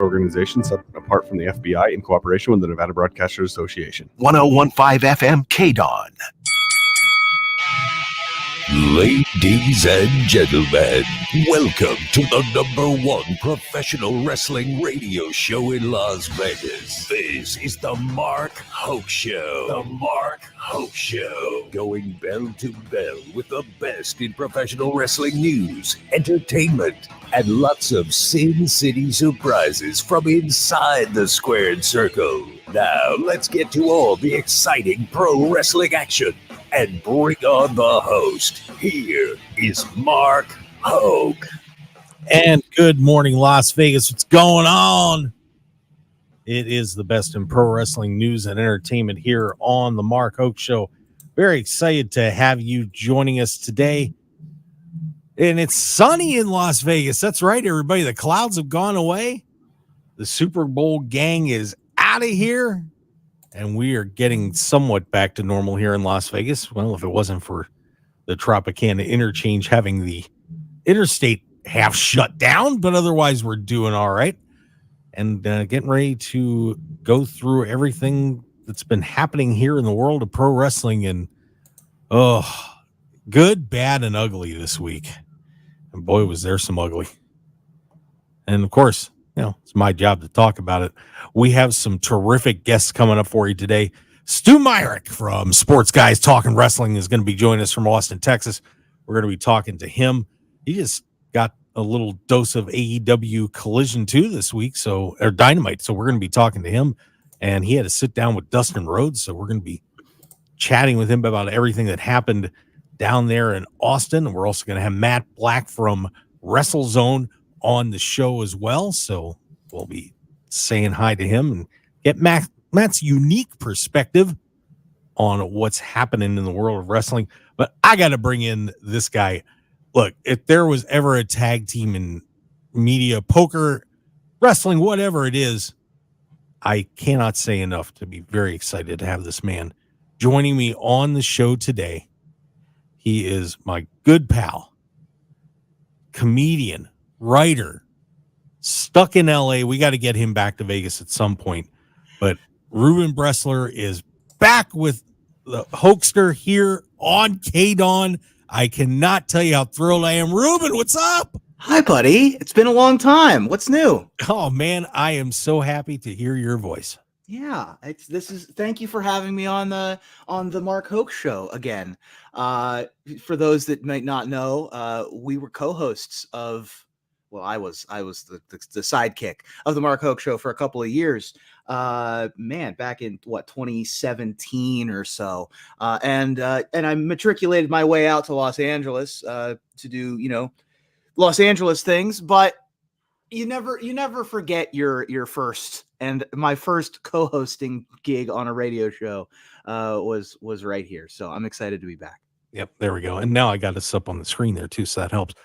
organization set apart from the FBI in cooperation with the Nevada Broadcasters Association. 1015 FM KDAWN. Ladies and gentlemen, welcome to the #1 professional wrestling radio show in Las Vegas. This is the Mark Hoke Show. The Mark Hoke Show. Going bell to bell with the best in professional wrestling news, entertainment, and lots of Sin City surprises from inside the squared circle. Now, let's get to all the exciting pro wrestling action and bring on the host. Here is Mark Hoke. And good morning, Las Vegas. What's going on? It is the best in pro wrestling news and entertainment here on the Mark Hoke Show. Very excited to have you joining us today. And it's sunny in Las Vegas. That's right, everybody. The clouds have gone away. The Super Bowl gang is out of here. And we are getting somewhat back to normal here in Las Vegas. Well, if it wasn't for the Tropicana interchange having the interstate half shut down, but otherwise we're doing all right. And getting ready to go through everything that's been happening here in the world of pro wrestling. And, good, bad, and ugly this week. And boy, was there some ugly. And, of course, you know, it's my job to talk about it. We have some terrific guests coming up for you today. Stu Myrick from Sports Guys Talking Wrestling is going to be joining us from Austin, Texas. We're going to be talking to him. He just got a little dose of AEW Collision 2 this week, or Dynamite. So we're going to be talking to him. And he had to sit down with Dustin Rhodes. So we're going to be chatting with him about everything that happened down there in Austin. And we're also going to have Matt Black from WrestleZone on the show as well. So we'll be saying hi to him and get Matt's unique perspective on what's happening in the world of wrestling. But I got to bring in this guy. Look, if there was ever a tag team in media, poker, wrestling, whatever it is, I cannot say enough to be very excited to have this man joining me on the show today. He is my good pal, comedian, writer, stuck in LA. We got to get him back to Vegas at some point. But Reuben Bresler is back with the Hokester here on KDAWN. I cannot tell you how thrilled I am. Reuben, what's up? Hi, buddy. It's been a long time. What's new? Oh, man, I am so happy to hear your voice. Yeah, thank you for having me on the Mark Hoke Show again. For those that might not know, we were co-hosts of, well, I was the sidekick of the Mark Hoke Show for a couple of years. Back in 2017 or so. And I matriculated my way out to Los Angeles to do, Los Angeles things, but you never forget your first. And my first co-hosting gig on a radio show was right here. So I'm excited to be back. Yep, there we go. And now I got this up on the screen there too, so that helps.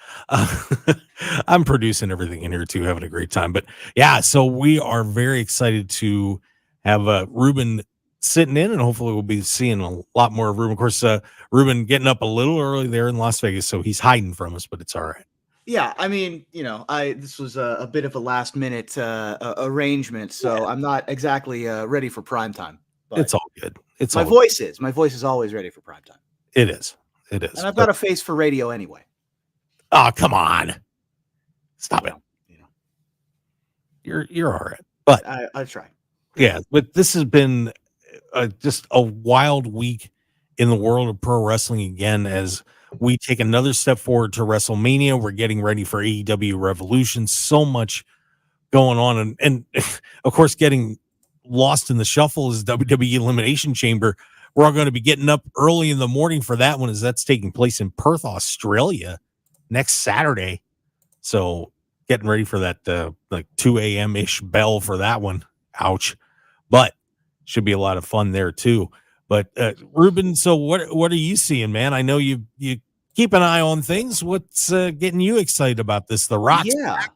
I'm producing everything in here too, having a great time. But yeah, so we are very excited to have Reuben sitting in, and hopefully we'll be seeing a lot more of Reuben. Of course, Reuben getting up a little early there in Las Vegas, so he's hiding from us, but it's all right. Yeah, I mean, this was a bit of a last minute arrangement, so yeah. I'm not exactly ready for prime time. But it's all good. My voice is always ready for prime time. It is. And I've got a face for radio anyway. Oh, come on. Stop it. You're all right. But I try. Yeah, but this has been just a wild week in the world of pro wrestling again as we take another step forward to WrestleMania. We're getting ready for AEW Revolution. So much going on. And of course, getting lost in the shuffle is WWE Elimination Chamber. We're all going to be getting up early in the morning for that one as that's taking place in Perth, Australia next Saturday. So getting ready for that like 2 a.m.-ish bell for that one. Ouch. But should be a lot of fun there too. But Reuben, so what are you seeing, man? I know you keep an eye on things. What's getting you excited about this? The Rock's back?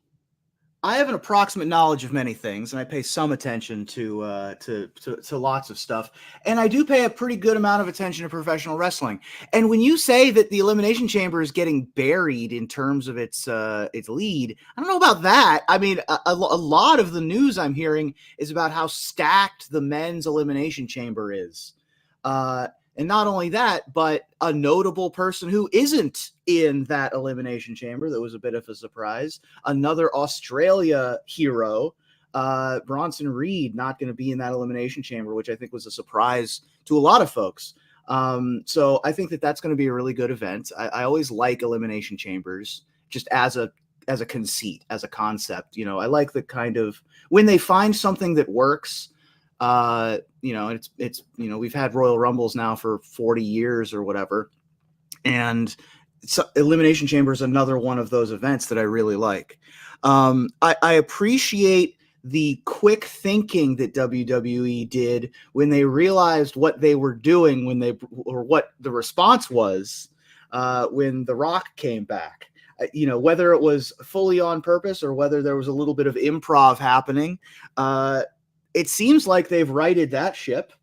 I have an approximate knowledge of many things, and I pay some attention to lots of stuff. And I do pay a pretty good amount of attention to professional wrestling. And when you say that the Elimination Chamber is getting buried in terms of its lead, I don't know about that. I mean, a lot of the news I'm hearing is about how stacked the men's Elimination Chamber is. And not only that, but a notable person who isn't in that Elimination Chamber that was a bit of a surprise. Another Australia hero, Bronson Reed, not going to be in that Elimination Chamber, which I think was a surprise to a lot of folks. So I think that that's going to be a really good event. I always like Elimination Chambers just as a conceit, as a concept. You know, I like the kind of when they find something that works. You know, it's you know, we've had Royal Rumbles now for 40 years or whatever, and Elimination Chamber is another one of those events that I really like. I appreciate the quick thinking that WWE did when they realized what they were doing, or what the response was when The Rock came back. You know, whether it was fully on purpose or whether there was a little bit of improv happening. It seems like they've righted that ship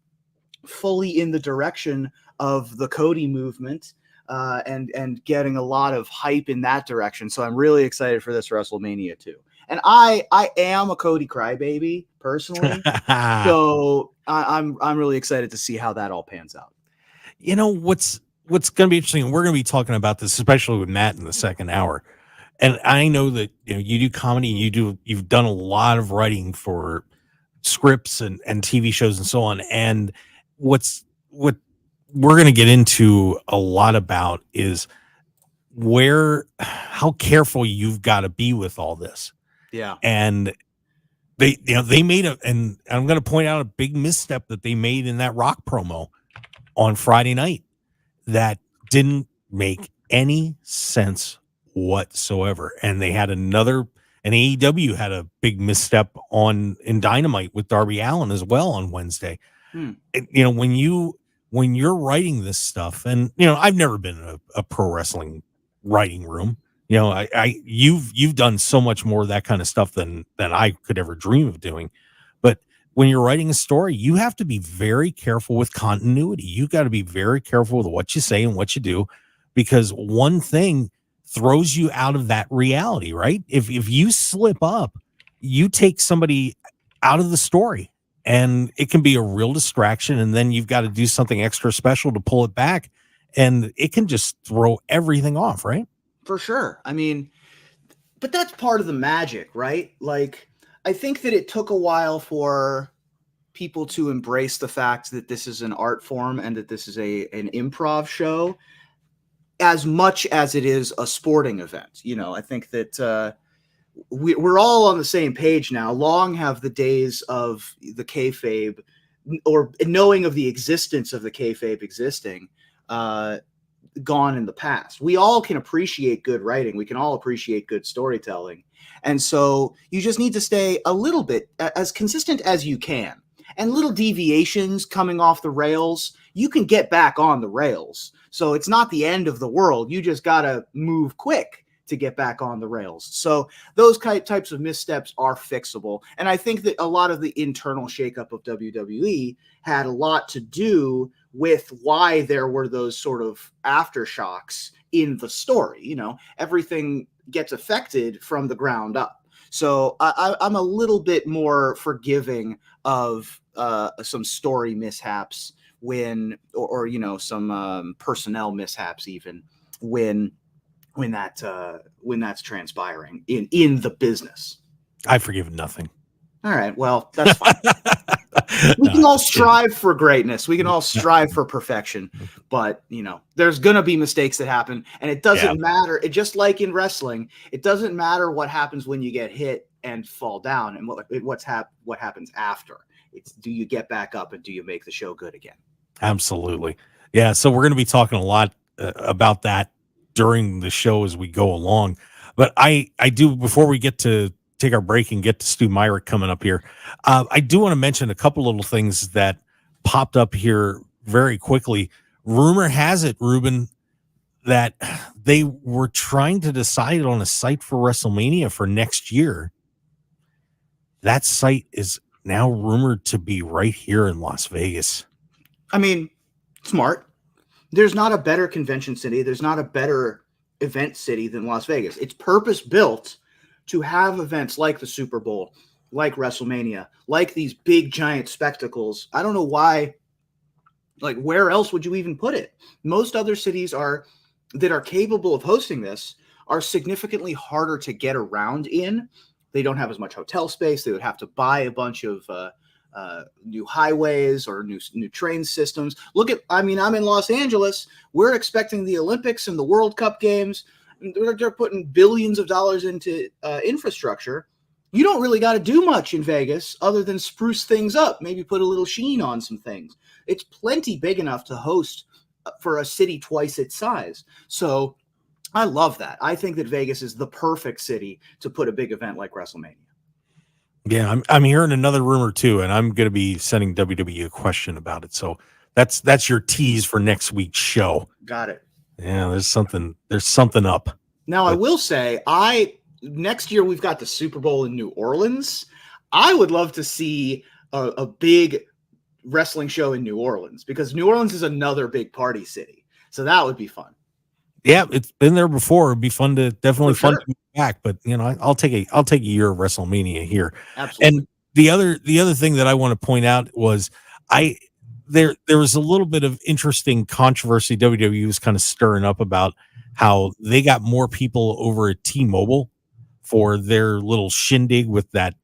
fully in the direction of the Cody movement, and getting a lot of hype in that direction. So I'm really excited for this WrestleMania too. And I am a Cody crybaby personally, so I'm really excited to see how that all pans out. You know what's going to be interesting. We're going to be talking about this, especially with Matt in the second hour. And I know that you do comedy and you've done a lot of writing for scripts and TV shows and so on. And what we're going to get into a lot about is how careful you've got to be with all this. Yeah. And they made and I'm going to point out a big misstep that they made in that Rock promo on Friday night that didn't make any sense whatsoever. And they had and AEW had a big misstep in Dynamite with Darby Allin as well on Wednesday. When you're writing this stuff, and I've never been in a pro wrestling writing room. You've done so much more of that kind of stuff than I could ever dream of doing. But when you're writing a story, you have to be very careful with continuity. You got to be very careful with what you say and what you do, because one thing throws you out of that reality, right? If you slip up, you take somebody out of the story, and it can be a real distraction. And then you've got to do something extra special to pull it back, and it can just throw everything off, right? For sure. I mean, but that's part of the magic, right? Like, I think that it took a while for people to embrace the fact that this is an art form and that this is an improv show, as much as it is a sporting event. I think that we're all on the same page now. Long have the days of the kayfabe, or knowing of the existence of the kayfabe existing, gone in the past. We all can appreciate good writing. We can all appreciate good storytelling. And so you just need to stay a little bit as consistent as you can. And little deviations coming off the rails, you can get back on the rails. So it's not the end of the world. You just got to move quick to get back on the rails. So those types of missteps are fixable. And I think that a lot of the internal shakeup of WWE had a lot to do with why there were those sort of aftershocks in the story. Everything gets affected from the ground up. So I'm a little bit more forgiving of some story mishaps or some personnel mishaps even when that's transpiring in the business. I forgive nothing. All right, well, that's fine. We can all strive for greatness. We can all strive for perfection, but there's gonna be mistakes that happen, and it doesn't matter. It just like in wrestling, it doesn't matter what happens when you get hit and fall down, and what happens after. It's, do you get back up and do you make the show good again? Absolutely, yeah. So we're gonna be talking a lot about that during the show as we go along. But I do, before we get to take our break and get to Stu Myrick coming up here, I do want to mention a couple little things that popped up here very quickly. Rumor has it, Reuben, that they were trying to decide on a site for WrestleMania for next year, that site is now rumored to be right here in Las Vegas. I mean, smart. There's not a better convention city. There's not a better event city than Las Vegas. It's purpose built to have events like the Super Bowl, like WrestleMania, like these big giant spectacles. I don't know why, like, where else would you even put it? Most other cities that are capable of hosting this are significantly harder to get around in. They don't have as much hotel space. They would have to buy a bunch of new highways or new train systems. I'm in Los Angeles. We're expecting the Olympics and the World Cup games. They're putting billions of dollars into infrastructure. You don't really got to do much in Vegas other than spruce things up, maybe put a little sheen on some things. It's plenty big enough to host for a city twice its size. So I love that. I think that Vegas is the perfect city to put a big event like WrestleMania. Yeah, I'm hearing another rumor too, and I'm going to be sending WWE a question about it. So that's your tease for next week's show. Got it. Yeah, there's something up. Now, I will say, next year we've got the Super Bowl in New Orleans. I would love to see a big wrestling show in New Orleans because New Orleans is another big party city. So that would be fun. Yeah, it's been there before. It'd be fun to to be back. But I'll take a year of WrestleMania here. Absolutely. And the other thing that I want to point out was there was a little bit of interesting controversy WWE was kind of stirring up about how they got more people over at T-Mobile for their little shindig with that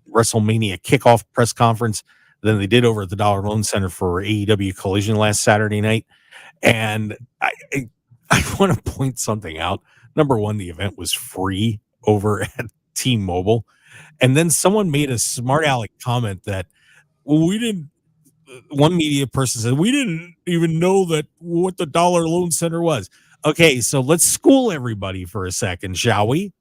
WrestleMania kickoff press conference than they did over at the Dollar Loan Center for AEW Collision last Saturday night. And I want to point something out. Number one, the event was free over at T-Mobile. And then someone made a smart aleck comment that, well, one media person said, we didn't even know what the Dollar Loan Center was. Okay, so let's school everybody for a second, shall we?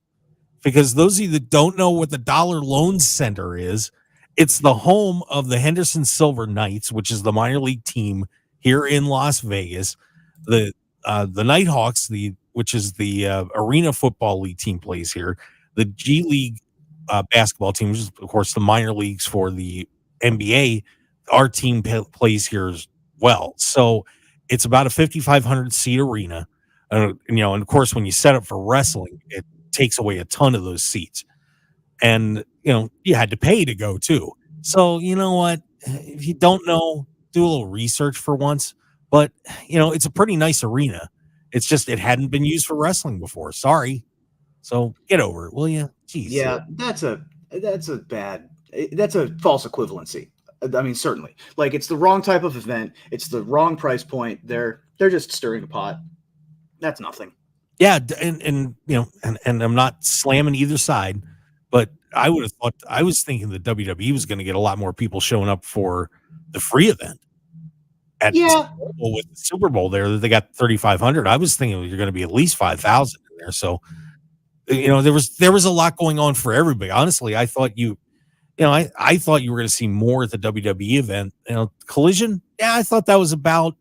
Because those of you that don't know what the Dollar Loan Center is, it's the home of the Henderson Silver Knights, which is the minor league team here in Las Vegas. The Nighthawks, which is the Arena Football League team, plays here. The G League basketball team, which is, of course, the minor leagues for the NBA, our team plays here as well. So it's about a 5,500 seat arena. And of course, when you set up for wrestling, it takes away a ton of those seats. And, you had to pay to go too. So, you know what? If you don't know, do a little research for once. But, it's a pretty nice arena. It's just it hadn't been used for wrestling before. Sorry. So get over it, will you? Jeez. Yeah, that's a false equivalency. I mean, certainly. Like, it's the wrong type of event. It's the wrong price point. They're just stirring the pot. That's nothing. Yeah, and I'm not slamming either side, but I was thinking that WWE was going to get a lot more people showing up for the free event. With the Super Bowl there, they got 3,500. I was thinking you're going to be at least 5,000 in there. So, there was a lot going on for everybody. Honestly, I thought I thought you were going to see more at the WWE event. Collision, yeah, I thought that was about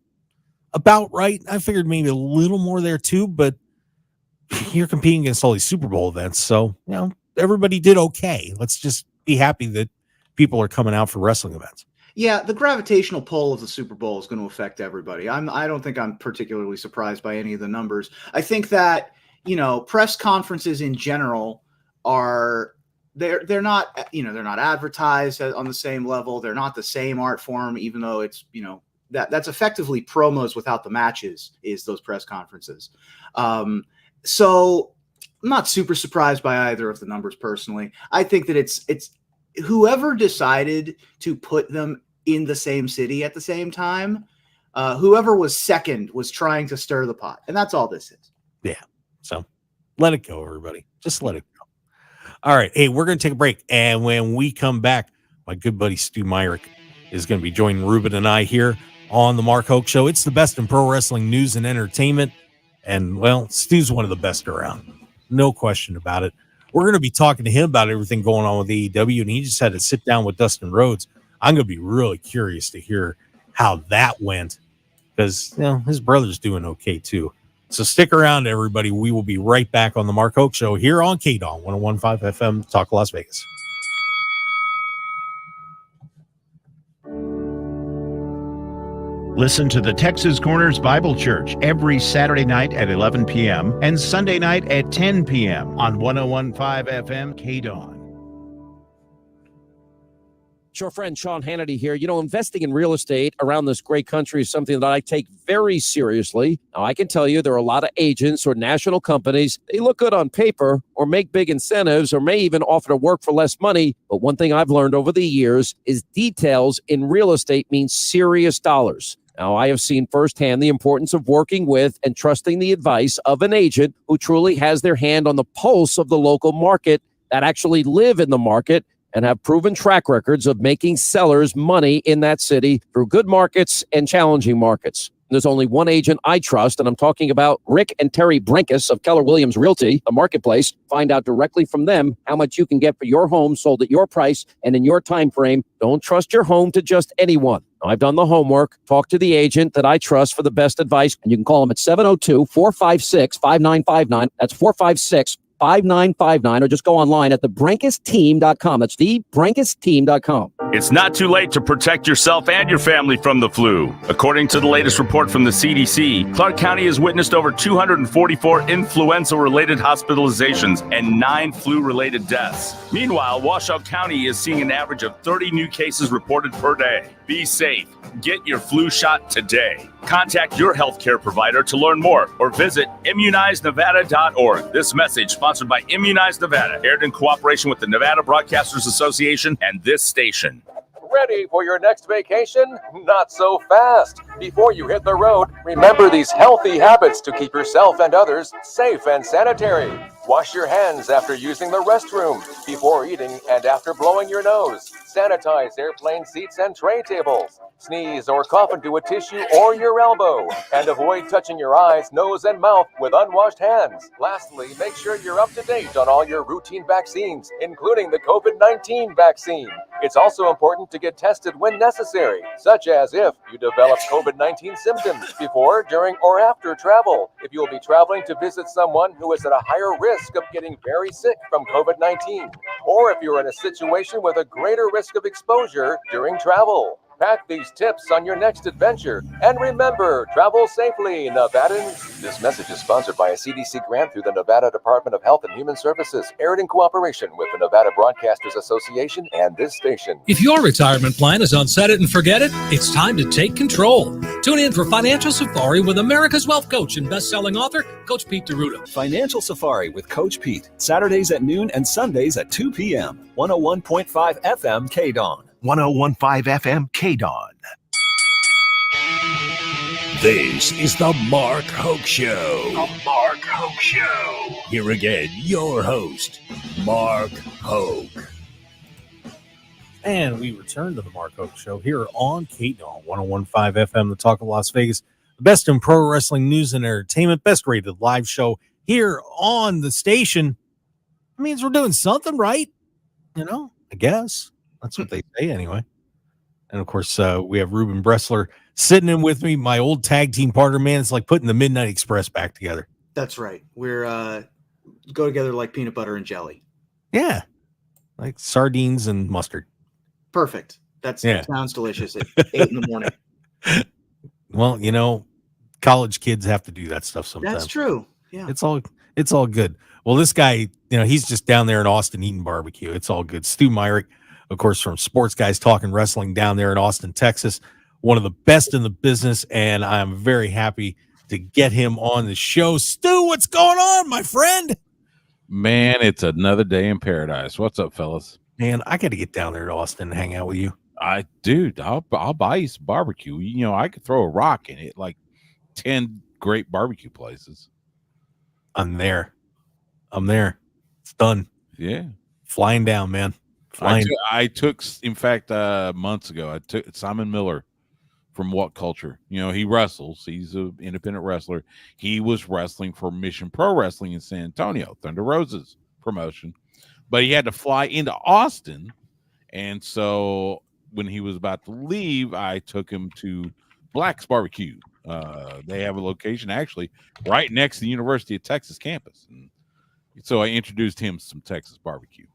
right. I figured maybe a little more there too, but you're competing against all these Super Bowl events, so everybody did okay. Let's just be happy that people are coming out for wrestling events. Yeah, the gravitational pull of the Super Bowl is going to affect everybody. I don't think I'm particularly surprised by any of the numbers. I think that, press conferences in general are they're not advertised on the same level. They're not the same art form, even though it's, that's effectively promos without the matches is those press conferences. So I'm not super surprised by either of the numbers personally. I think that it's whoever decided to put them in the same city at the same time, whoever was second was trying to stir the pot. And that's all this is. Yeah. So let it go, everybody. Just let it go. All right. Hey, we're going to take a break. And when we come back, my good buddy Stu Myrick is going to be joining Reuben and I here on the Mark Hoke Show. It's the best in pro wrestling news and entertainment. And, well, Stu's one of the best around. No question about it. We're going to be talking to him about everything going on with AEW, and he just had to sit down with Dustin Rhodes. I'm going to be really curious to hear how that went because, his brother's doing okay, too. So stick around, everybody. We will be right back on the Mark Hoke Show here on KDAWN 101.5 FM, Talk Las Vegas. Listen to the Texas Corners Bible Church every Saturday night at 11 p.m. and Sunday night at 10 p.m. on 101.5 FM KDAWN. It's your friend Sean Hannity here. You know, investing in real estate around this great country is something that I take very seriously. Now, I can tell you there are a lot of agents or national companies. They look good on paper or make big incentives or may even offer to work for less money. But one thing I've learned over the years is details in real estate mean serious dollars. Now, I have seen firsthand the importance of working with and trusting the advice of an agent who truly has their hand on the pulse of the local market, that actually live in the market and have proven track records of making sellers money in that city through good markets and challenging markets. There's only one agent I trust, and I'm talking about Rick and Terry Brinkus of Keller Williams Realty, the marketplace. Find out directly from them how much you can get for your home sold at your price and in your time frame. Don't trust your home to just anyone. I've done the homework. Talk to the agent that I trust for the best advice, and you can call them at 702-456-5959. That's 456-5959, or just go online at thebrinkusteam.com. That's thebrinkusteam.com. It's not too late to protect yourself and your family from the flu. According to the latest report from the CDC, Clark County has witnessed over 244 influenza-related hospitalizations and 9 flu-related deaths. Meanwhile, Washoe County is seeing an average of 30 new cases reported per day. Be safe. Get your flu shot today. Contact your healthcare provider to learn more or visit immunizednevada.org. This message sponsored by Immunize Nevada, aired in cooperation with the Nevada Broadcasters Association and this station. Ready for your next vacation? Not so fast. Before you hit the road, remember these healthy habits to keep yourself and others safe and sanitary. Wash your hands after using the restroom, before eating and after blowing your nose. Sanitize airplane seats and tray tables. Sneeze or cough into a tissue or your elbow. And avoid touching your eyes, nose, and mouth with unwashed hands. Lastly, make sure you're up to date on all your routine vaccines, including the COVID-19 vaccine. It's also important to get tested when necessary, such as if you develop COVID-19 symptoms before, during, or after travel. If you will be traveling to visit someone who is at a higher risk of getting very sick from COVID-19, or if you're in a situation with a greater risk of exposure during travel. Pack these tips on your next adventure. And remember, travel safely, Nevadans. This message is sponsored by a CDC grant through the Nevada Department of Health and Human Services, aired in cooperation with the Nevada Broadcasters Association and this station. If your retirement plan is on set it and forget it, it's time to take control. Tune in for Financial Safari with America's Wealth Coach and best-selling author, Coach Pete D'Arruda. Financial Safari with Coach Pete, Saturdays at noon and Sundays at 2 p.m. 101.5 FM KDAWN. 101.5 FM KDAWN. This is the Mark Hoke Show. The Mark Hoke Show. Here again, your host, Mark Hoke. And we return to the Mark Hoke Show here on KDAWN 101.5 FM, the Talk of Las Vegas. The best in pro wrestling news and entertainment, best rated live show here on the station. That means we're doing something right. You know, I guess. That's what they say anyway. And of course, we have Reuben Bresler sitting in with me, my old tag team partner. Man, it's like putting the Midnight Express back together. That's right. We're go together like peanut butter and jelly. Yeah. Like sardines and mustard. Perfect. That sounds delicious at 8 in the morning. Well, you know, college kids have to do that stuff sometimes. That's true. Yeah. It's all good. Well, this guy, you know, he's just down there in Austin eating barbecue. It's all good. Stu Myrick, of course, from Sports Guys Talking Wrestling down there in Austin, Texas, one of the best in the business, and I'm very happy to get him on the show. Stu, what's going on, my friend? Man, it's another day in paradise. What's up, fellas? Man, I got to get down there to Austin and hang out with you. I'll buy you some barbecue. You know, I could throw a rock in it, like 10 great barbecue places. I'm there. It's done. Yeah. Flying down, man. I took, in fact, months ago, I took Simon Miller from What Culture. You know, he wrestles. He's an independent wrestler. He was wrestling for Mission Pro Wrestling in San Antonio, Thunder Rosa's promotion. But he had to fly into Austin. And so when he was about to leave, I took him to Black's Barbecue. They have a location actually right next to the University of Texas campus. And so I introduced him to some Texas barbecue.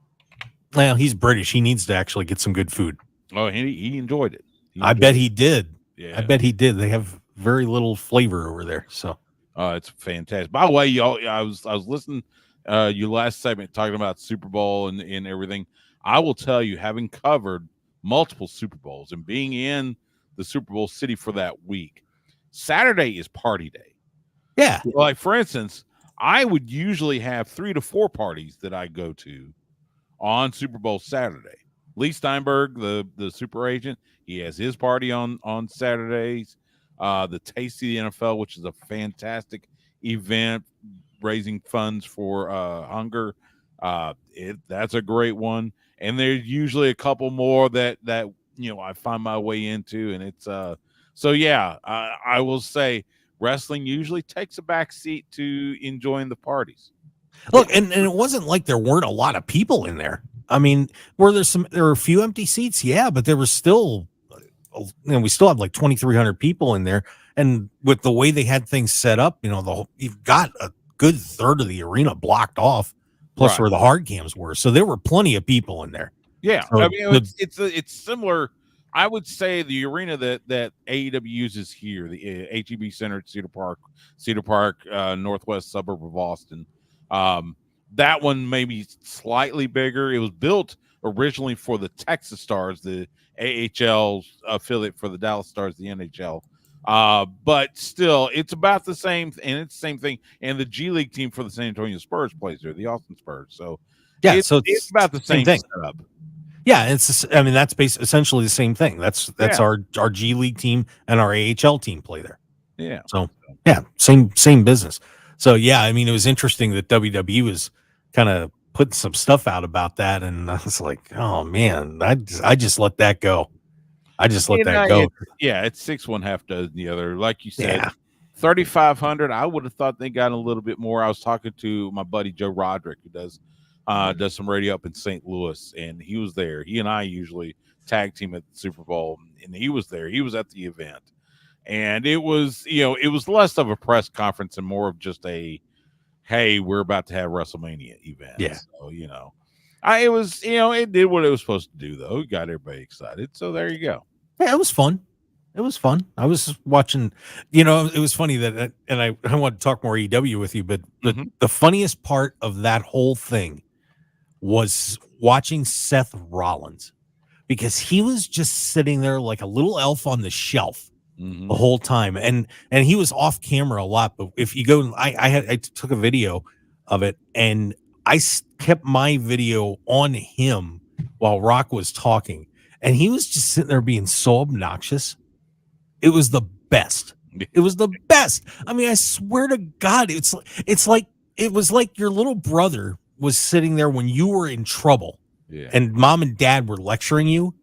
Well, he's British. He needs to actually get some good food. Oh, he enjoyed it. I bet he did. Yeah, I bet he did. They have very little flavor over there. So it's fantastic. By the way, y'all, I was listening your last segment talking about Super Bowl and everything. I will tell you, having covered multiple Super Bowls and being in the Super Bowl city for that week, Saturday is party day. yeah, Like, for instance, I would usually have 3 to 4 parties that I go to on Super Bowl Saturday. Lee Steinberg, the super agent, he has his party on Saturdays. The Taste of the NFL, which is a fantastic event raising funds for hunger. That's a great one. And there's usually a couple more that I find my way into, and it's so yeah. I will say wrestling usually takes a back seat to enjoying the parties. look, and it wasn't like there weren't a lot of people in there. I mean, there were a few empty seats, yeah, but there was still, we still had like 2,300 people in there, and with the way they had things set up, you've got a good third of the arena blocked off, plus Right. where the hard cams were, so there were plenty of people in there. Yeah, So I mean it's similar. I would say the arena that AEW uses here, the HEB Center at Cedar Park, northwest suburb of Austin. That one may be slightly bigger. It was built originally for the Texas Stars, the AHL affiliate for the Dallas Stars, the NHL. But still, it's about the same, and it's the same thing. And the G League team for the San Antonio Spurs plays there, the Austin Spurs. So yeah, it's about the same thing. setup. Yeah, that's essentially the same thing. That's our G League team and our AHL team play there. Yeah. So yeah, same business. So yeah, I mean, it was interesting that WWE was kind of putting some stuff out about that, and I was like, oh man, I just let that go. I just let that go. It's 6 1 half dozen the other. Like you said, Yeah. 3,500. I would have thought they got a little bit more. I was talking to my buddy Joe Roderick, who does some radio up in St. Louis, and he was there. He and I usually tag team at the Super Bowl, and he was there. He was at the event, and it was less of a press conference and more of just a, hey, we're about to have WrestleMania event. Yeah. So it did what it was supposed to do, though. It got everybody excited. So there you go. Yeah, it was fun. It was fun. I was watching, it was funny that, and I want to talk more EW with you, but the funniest part of that whole thing was watching Seth Rollins, because he was just sitting there like a little elf on the shelf the whole time. And he was off camera a lot, but if you go, I took a video of it, and I kept my video on him while Rock was talking, and he was just sitting there being so obnoxious. It was the best. It was the best. I mean, I swear to God, it was like your little brother was sitting there when you were in trouble, and mom and dad were lecturing you,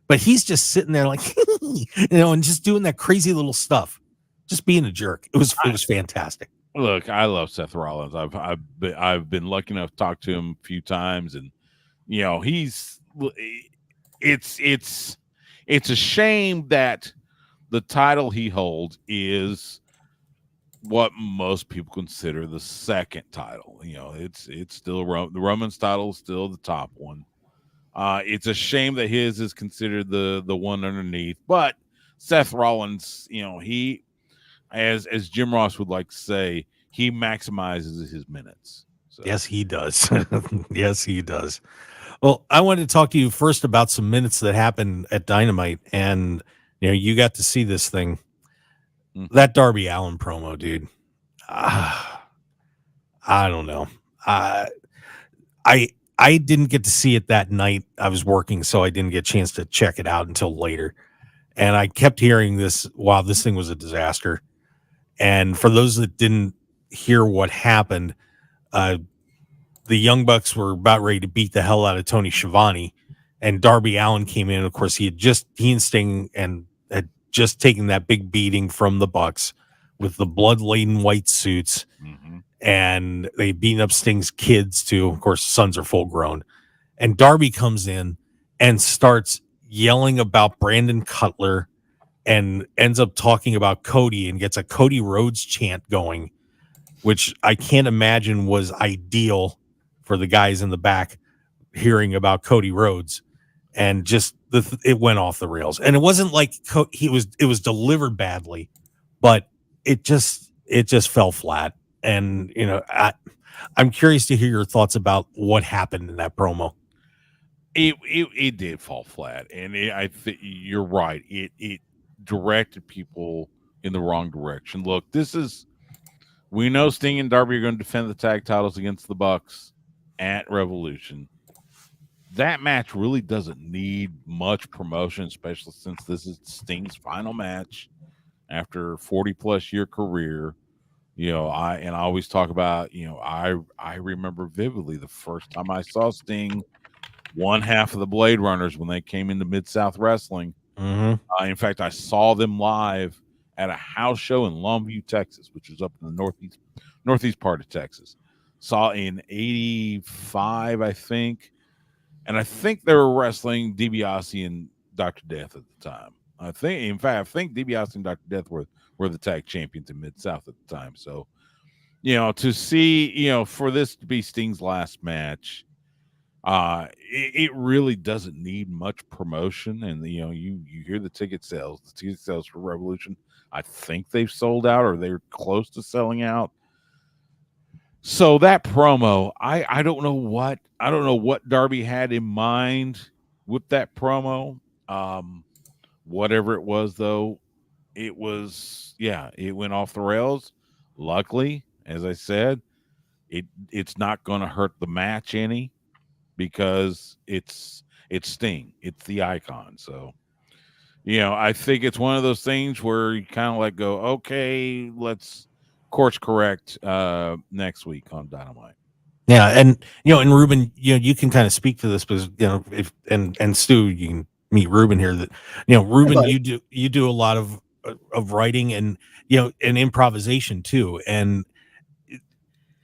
but he's just sitting there like, and just doing that crazy little stuff, just being a jerk. It was fantastic. Look, I love Seth Rollins. I've been lucky enough to talk to him a few times, and it's a shame that the title he holds is what most people consider the second title. It's still the Roman's title is still the top one. It's a shame that his is considered the one underneath, but Seth Rollins, he, as Jim Ross would like to say, he maximizes his minutes. So. Yes, he does. Yes, he does. Well, I wanted to talk to you first about some minutes that happened at Dynamite, and you got to see this thing. That Darby Allin promo, dude. I don't know. I didn't get to see it that night. I was working, so I didn't get a chance to check it out until later. And I kept hearing this, wow, this thing was a disaster. And for those that didn't hear what happened, the Young Bucks were about ready to beat the hell out of Tony Schiavone, and Darby Allin came in. Of course, he and Sting had just taken that big beating from the Bucks with the blood-laden white suits, and they beaten up Sting's kids too. Of course, sons are full grown, and Darby comes in and starts yelling about Brandon Cutler and ends up talking about Cody and gets a Cody Rhodes chant going, which I can't imagine was ideal for the guys in the back hearing about Cody Rhodes. and just it went off the rails. And it wasn't like it was delivered badly, but it just fell flat. And I'm curious to hear your thoughts about what happened in that promo. It did fall flat, and I think you're right. It directed people in the wrong direction. Look, we know Sting and Darby are going to defend the tag titles against the Bucks at Revolution. That match really doesn't need much promotion, especially since this is Sting's final match after a 40-plus year career. I always talk about, I remember vividly the first time I saw Sting, one half of the Blade Runners when they came into Mid-South Wrestling. Mm-hmm. In fact, I saw them live at a house show in Longview, Texas, which is up in the northeast part of Texas. Saw in 85, I think. And I think they were wrestling DiBiase and Dr. Death at the time. I think DiBiase and Dr. Death were the tag champions in Mid-South at the time. So, to see, for this to be Sting's last match, it really doesn't need much promotion. And, you hear the ticket sales for Revolution. I think they've sold out or they're close to selling out. So that promo, I don't know what Darby had in mind with that promo. Whatever it was, though, it went off the rails. Luckily, as I said, it's not going to hurt the match any because it's Sting. It's the icon. So, I think it's one of those things where you kind of go, okay, let's course correct next week on Dynamite. Yeah, and and Reuben, you can kind of speak to this because if and Stu, you can meet Reuben here. That Reuben, you do a lot of writing and and improvisation too, and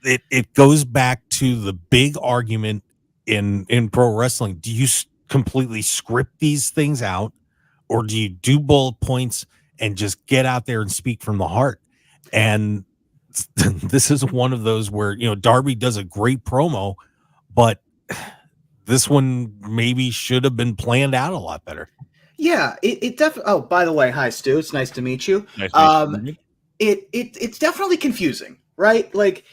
it goes back to the big argument in pro wrestling. Do you completely script these things out, or do you do bullet points and just get out there and speak from the heart? And this is one of those where Darby does a great promo, but this one maybe should have been planned out a lot better. Yeah, it definitely. Oh, by the way, hi Stu. It's nice to meet you. Nice to meet you. It's definitely confusing, right? Like,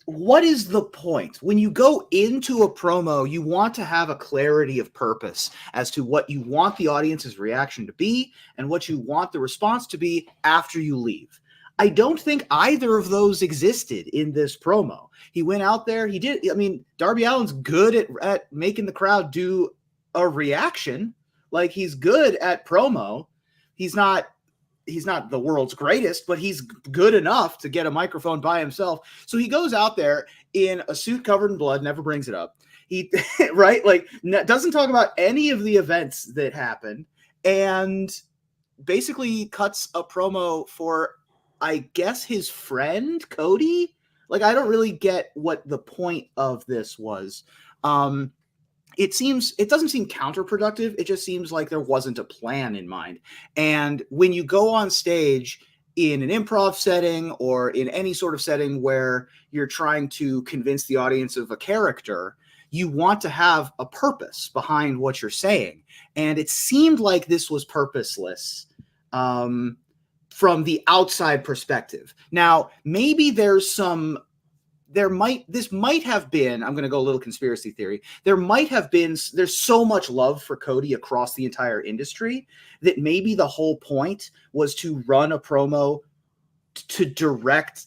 what is the point when you go into a promo? You want to have a clarity of purpose as to what you want the audience's reaction to be and what you want the response to be after you leave. I don't think either of those existed in this promo. He went out there. He did. I mean, Darby Allin's good at making the crowd do a reaction. Like, he's good at promo. He's not the world's greatest, but he's good enough to get a microphone by himself. So he goes out there in a suit covered in blood, never brings it up. He right, like, doesn't talk about any of the events that happened, and basically cuts a promo for, I guess, his friend Cody. Like, I don't really get what the point of this was. It doesn't seem counterproductive. It just seems like there wasn't a plan in mind. And when you go on stage in an improv setting or in any sort of setting where you're trying to convince the audience of a character, you want to have a purpose behind what you're saying. And it seemed like this was purposeless from the outside perspective. Now, maybe this might have been, I'm going to go a little conspiracy theory. There's so much love for Cody across the entire industry that maybe the whole point was to run a promo to direct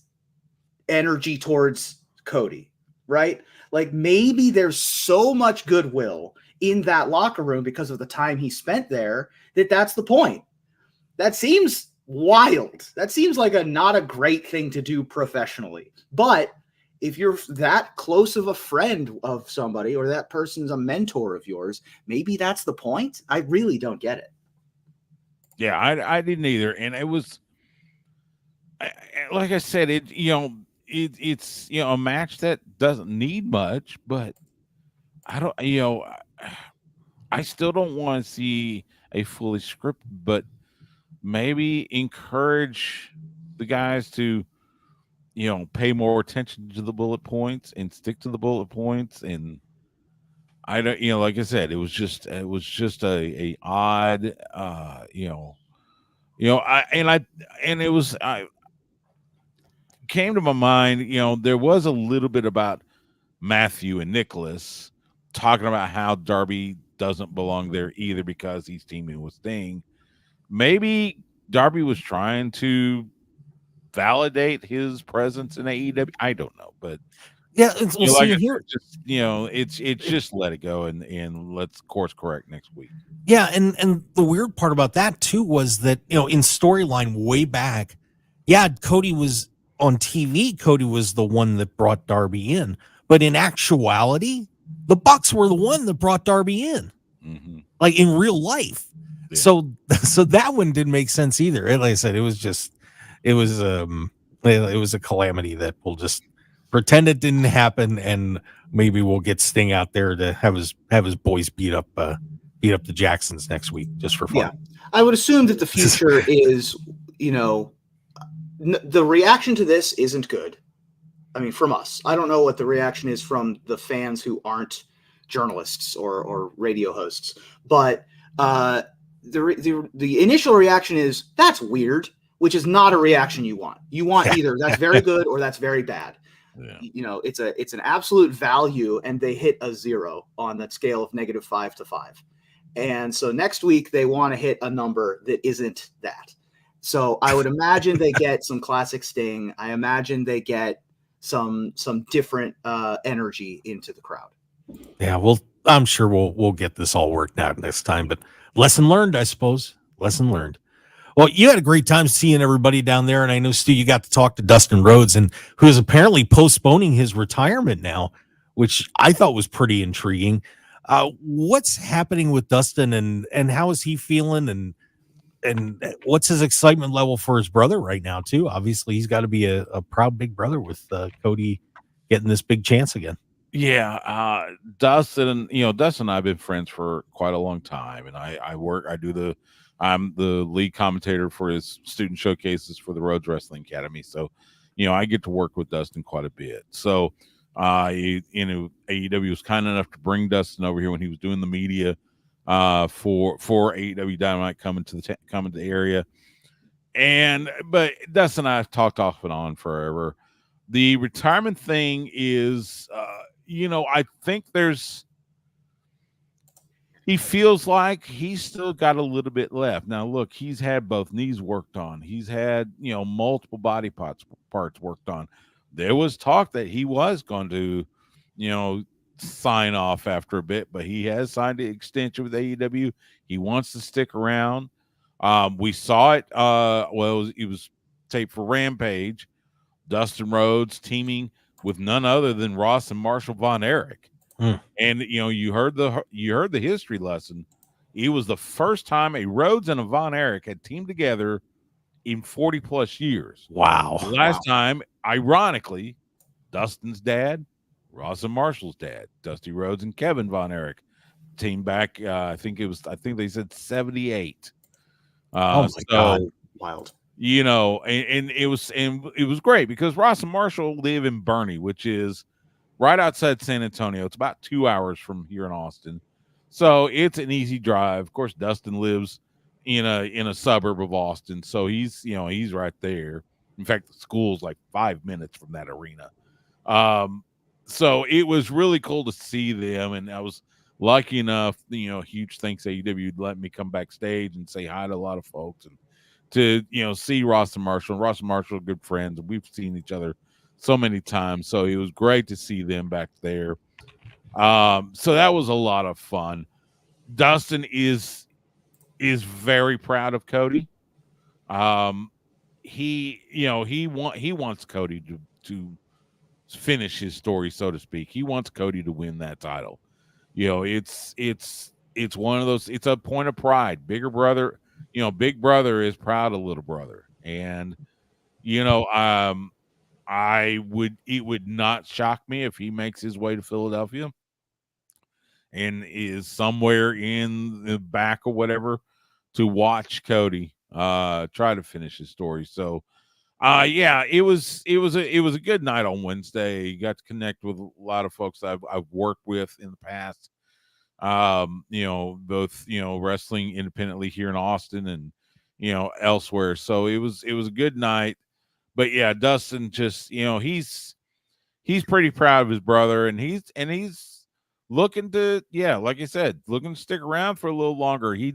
energy towards Cody, right? Like, maybe there's so much goodwill in that locker room because of the time he spent there that's the point. That seems wild. That seems like not a great thing to do professionally. But if you're that close of a friend of somebody or that person's a mentor of yours, maybe that's the point. I really don't get it. Yeah, I didn't either. And it was, like I said, it's a match that doesn't need much, but I still don't want to see a fully scripted, but maybe encourage the guys to pay more attention to the bullet points and stick to the bullet points. And I don't, like I said, it was just a odd, I came to my mind, there was a little bit about Matthew and Nicholas talking about how Darby doesn't belong there either because he's teaming with Sting. Maybe Darby was trying to validate his presence in AEW. I don't know, but yeah, here, it's just let it go and let's course correct next week. Yeah, and the weird part about that too was that in storyline way back, yeah, Cody was on TV. Cody was the one that brought Darby in, but in actuality, the Bucks were the one that brought Darby in, like in real life. Yeah. So that one didn't make sense either. And like I said, it was a calamity that we'll just pretend it didn't happen, and maybe we'll get Sting out there to have his boys beat up the Jacksons next week just for fun. Yeah, I would assume that the future is, the reaction to this isn't good. I mean, from us, I don't know what the reaction is from the fans who aren't journalists or radio hosts, but the initial reaction is that's weird, which is not a reaction you want. You want either that's very good or that's very bad. Yeah. It's an absolute value, and they hit a 0 on that scale of -5 to 5. And so next week they want to hit a number that isn't that. So I would imagine they get some classic Sting. I imagine they get some different energy into the crowd. Yeah, I'm sure we'll get this all worked out next time. But lesson learned, I suppose. Lesson learned. Well, you had a great time seeing everybody down there, and I know, Stu, you got to talk to Dustin Rhodes, and who is apparently postponing his retirement now, which I thought was pretty intriguing. What's happening with Dustin, and how is he feeling, and what's his excitement level for his brother right now, too? Obviously, he's got to be a proud big brother with Cody getting this big chance again. Yeah, Dustin and I have been friends for quite a long time, and I'm the lead commentator for his student showcases for the Rhodes Wrestling Academy. So, I get to work with Dustin quite a bit. So, AEW was kind enough to bring Dustin over here when he was doing the media for AEW Dynamite coming to the area. But Dustin and I have talked off and on forever. The retirement thing is, I think he feels like he's still got a little bit left. Now, look, he's had both knees worked on. He's had, multiple body parts worked on. There was talk that he was going to, sign off after a bit, but he has signed an extension with AEW. He wants to stick around. We saw it. It was taped for Rampage. Dustin Rhodes teaming with none other than Ross and Marshall Von Erich. And you heard the history lesson. It was the first time a Rhodes and a Von Erich had teamed together in 40 plus years. Wow. The last time, ironically, Dustin's dad, Ross and Marshall's dad, Dusty Rhodes and Kevin Von Erich, teamed back. I think they said 78. Oh my God. Wild. And it was great because Ross and Marshall live in Bernie, which is right outside San Antonio. It's about 2 hours from here in Austin. So it's an easy drive. Of course, Dustin lives in a suburb of Austin. So he's right there. In fact, the school's like 5 minutes from that arena. So it was really cool to see them. And I was lucky enough, huge thanks to AEW to let me come backstage and say hi to a lot of folks and to, see Ross and Marshall. And Ross and Marshall are good friends, and we've seen each other so many times. So it was great to see them back there. So that was a lot of fun. Dustin is very proud of Cody. He wants Cody to finish his story, so to speak. He wants Cody to win that title. It's one of those, it's a point of pride. Bigger brother, big brother is proud of little brother. And, it would not shock me if he makes his way to Philadelphia and is somewhere in the back or whatever to watch Cody try to finish his story. So it was a good night on Wednesday. Got to connect with a lot of folks I've worked with in the past Both, wrestling independently here in Austin and, elsewhere. So it was a good night. But yeah, Dustin just, he's pretty proud of his brother, and he's looking to, like I said, looking to stick around for a little longer. He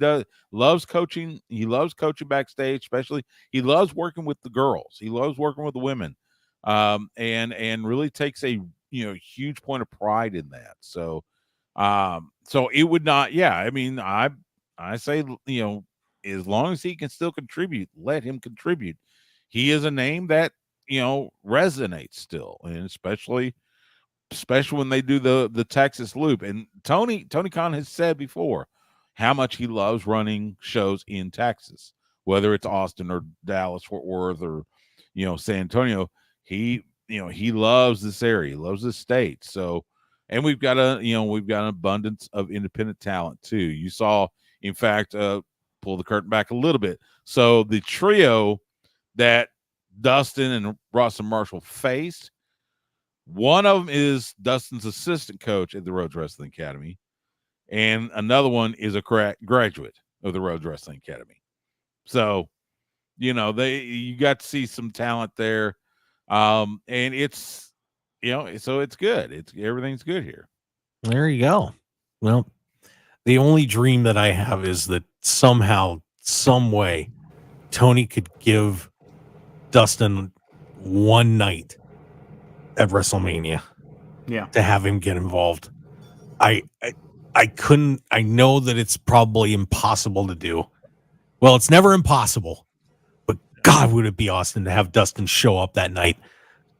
loves coaching. He loves coaching backstage, especially. He loves working with the girls. He loves working with the women, and really takes a huge point of pride in that. So it would not. Yeah, I mean, I say, as long as he can still contribute, let him contribute. He is a name that resonates still, and especially when they do the Texas loop. And Tony Khan has said before how much he loves running shows in Texas, whether it's Austin or Dallas, Fort Worth, or San Antonio. He loves this area, he loves this state. So, and we've got an abundance of independent talent too. You saw, in fact, pull the curtain back a little bit. So the trio that Dustin and Ross and Marshall faced, one of them is Dustin's assistant coach at the Rhodes Wrestling Academy, and another one is a graduate of the Rhodes Wrestling Academy. So, you got to see some talent there, and it's, so it's good. Everything's good here. There you go. Well, the only dream that I have is that somehow, some way, Tony could give Dustin one night at WrestleMania, to have him get involved. I couldn't. I know that it's probably impossible to do. Well, it's never impossible, but God, would it be awesome to have Dustin show up that night?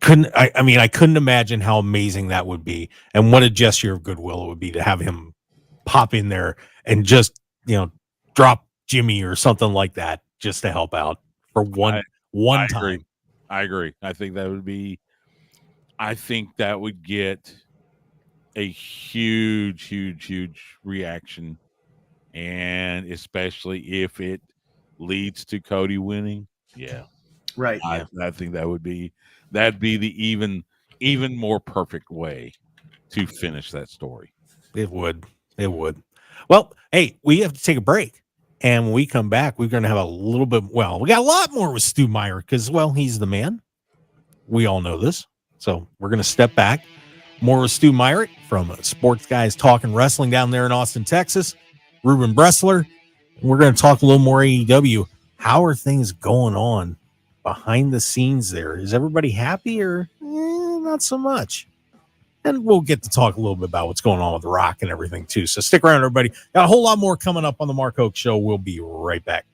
I couldn't imagine how amazing that would be, and what a gesture of goodwill it would be to have him pop in there and just drop Jimmy or something like that, just to help out for one time. I agree. I think that would get a huge reaction, and especially if it leads to Cody winning. Yeah. Right. I think that'd be the even more perfect way to finish that story. It would. Well, hey, we have to take a break. And when we come back, we're going to have a little bit. Well, we got a lot more with Stu Myrick because, well, he's the man. We all know this. So we're going to step back. More with Stu Myrick from Sports Guys Talking Wrestling down there in Austin, Texas. Reuben Bresler. And we're going to talk a little more AEW. How are things going on behind the scenes there? Is everybody happy or not so much? And we'll get to talk a little bit about what's going on with The Rock and everything, too. So stick around, everybody. Got a whole lot more coming up on the Mark Hoke Show. We'll be right back.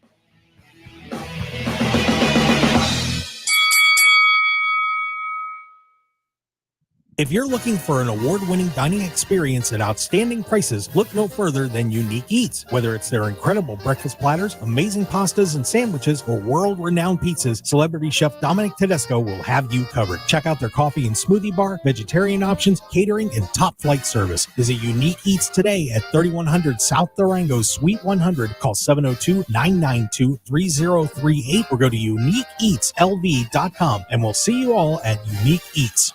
If you're looking for an award-winning dining experience at outstanding prices, look no further than Unique Eats. Whether it's their incredible breakfast platters, amazing pastas and sandwiches, or world-renowned pizzas, celebrity chef Dominic Tedesco will have you covered. Check out their coffee and smoothie bar, vegetarian options, catering, and top-flight service. Visit Unique Eats today at 3100 South Durango, Suite 100. Call 702-992-3038 or go to uniqueeatslv.com, and we'll see you all at Unique Eats.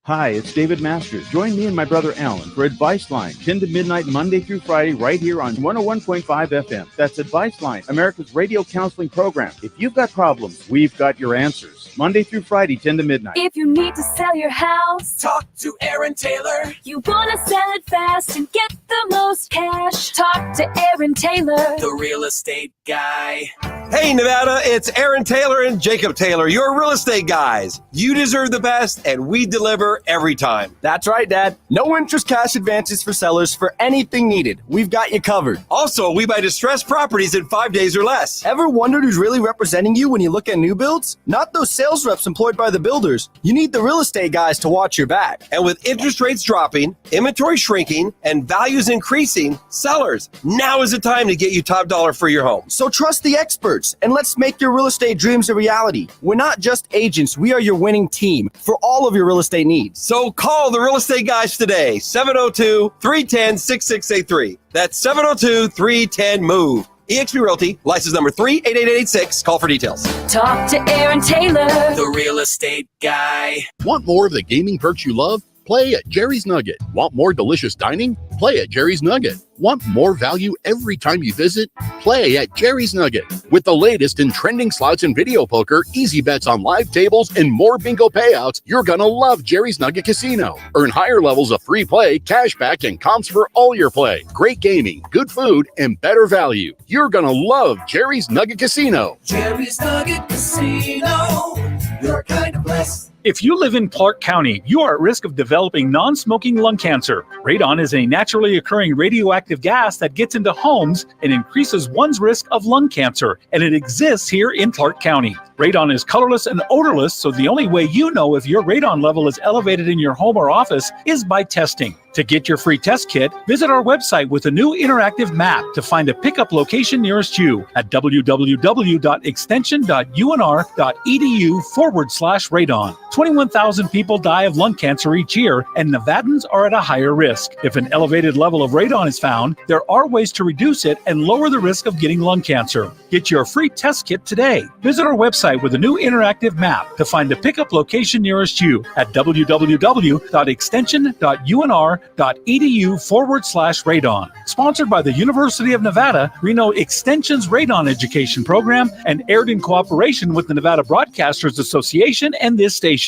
Hi, it's David Masters. Join me and my brother Alan for Advice Line, 10 to midnight, Monday through Friday, right here on 101.5 FM. That's Advice Line, America's radio counseling program. If you've got problems, we've got your answers. Monday through Friday, 10 to midnight. If you need to sell your house, talk to Aaron Taylor. You want to sell it fast and get the most cash, talk to Aaron Taylor, the real estate guy. Hey, Nevada, it's Aaron Taylor and Jacob Taylor, your real estate guys. You deserve the best, and we deliver every time. That's right, Dad. No interest cash advances for sellers for anything needed. We've got you covered. Also, we buy distressed properties in 5 days or less. Ever wondered who's really representing you when you look at new builds? Not those sales reps employed by the builders. You need the real estate guys to watch your back. And with interest rates dropping, inventory shrinking, and values increasing, sellers, now is the time to get you top dollar for your home. So trust the experts, and let's make your real estate dreams a reality. We're not just agents. We are your winning team for all of your real estate needs. So call the real estate guys today, 702-310-6683. That's 702-310-MOVE. eXp Realty, license number 38886. Call for details. Talk to Aaron Taylor, the real estate guy. Want more of the gaming perks you love? Play at Jerry's Nugget. Want more delicious dining? Play at Jerry's Nugget. Want more value every time you visit? Play at Jerry's Nugget. With the latest in trending slots and video poker, easy bets on live tables, and more bingo payouts, you're gonna love Jerry's Nugget Casino. Earn higher levels of free play, cashback, and comps for all your play. Great gaming, good food, and better value. You're gonna love Jerry's Nugget Casino. Jerry's Nugget Casino. You're kind of blessed. If you live in Clark County, you are at risk of developing non-smoking lung cancer. Radon is a naturally occurring radioactive gas that gets into homes and increases one's risk of lung cancer, and it exists here in Clark County. Radon is colorless and odorless, so the only way you know if your radon level is elevated in your home or office is by testing. To get your free test kit, visit our website with a new interactive map to find a pickup location nearest you at www.extension.unr.edu/radon. 21,000 people die of lung cancer each year, and Nevadans are at a higher risk. If an elevated level of radon is found, there are ways to reduce it and lower the risk of getting lung cancer. Get your free test kit today. Visit our website with a new interactive map to find a pickup location nearest you at www.extension.unr.edu/radon. Sponsored by the University of Nevada, Reno Extension's Radon Education Program, and aired in cooperation with the Nevada Broadcasters Association and this station.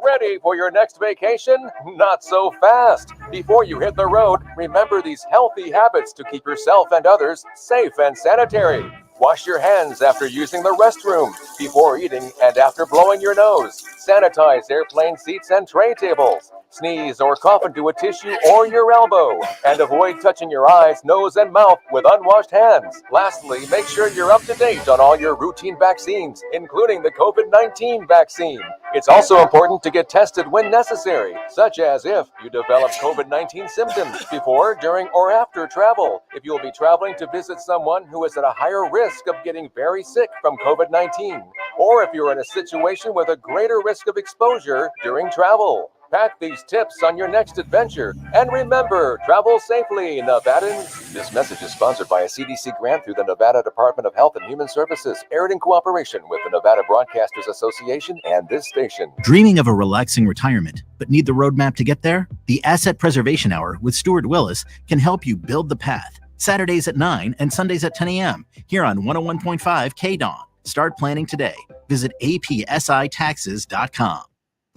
Ready for your next vacation? Not so fast. Before you hit the road, remember these healthy habits to keep yourself and others safe and sanitary. Wash your hands after using the restroom, before eating and after blowing your nose. Sanitize airplane seats and tray tables. Sneeze or cough into a tissue or your elbow. And avoid touching your eyes, nose, and mouth with unwashed hands. Lastly, make sure you're up to date on all your routine vaccines, including the COVID-19 vaccine. It's also important to get tested when necessary, such as if you develop COVID-19 symptoms before, during, or after travel. If you'll be traveling to visit someone who is at a higher risk of getting very sick from COVID-19, or if you're in a situation with a greater risk of exposure during travel. Pack these tips on your next adventure. And remember, travel safely, Nevadans. This message is sponsored by a CDC grant through the Nevada Department of Health and Human Services, aired in cooperation with the Nevada Broadcasters Association and this station. Dreaming of a relaxing retirement, but need the roadmap to get there? The Asset Preservation Hour with Stuart Willis can help you build the path. Saturdays at 9 and Sundays at 10 a.m. here on 101.5 KDAWN. Start planning today. Visit apsitaxes.com.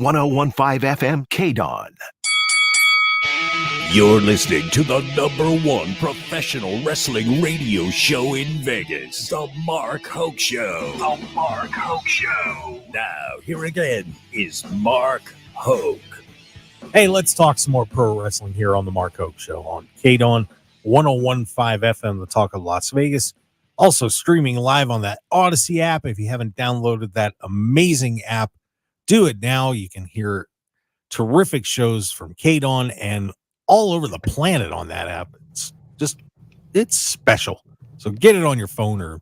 101.5 FM KDAWN. You're listening to the #1 professional wrestling radio show in Vegas, The Mark Hoke Show. The Mark Hoke Show. Now, here again is Mark Hoke. Hey, let's talk some more pro wrestling here on The Mark Hoke Show on KDAWN 101.5 FM, the talk of Las Vegas. Also streaming live on that Odyssey app. If you haven't downloaded that amazing app, do it now. You can hear terrific shows from KDAWN and all over the planet on that app. It's special. So get it on your phone or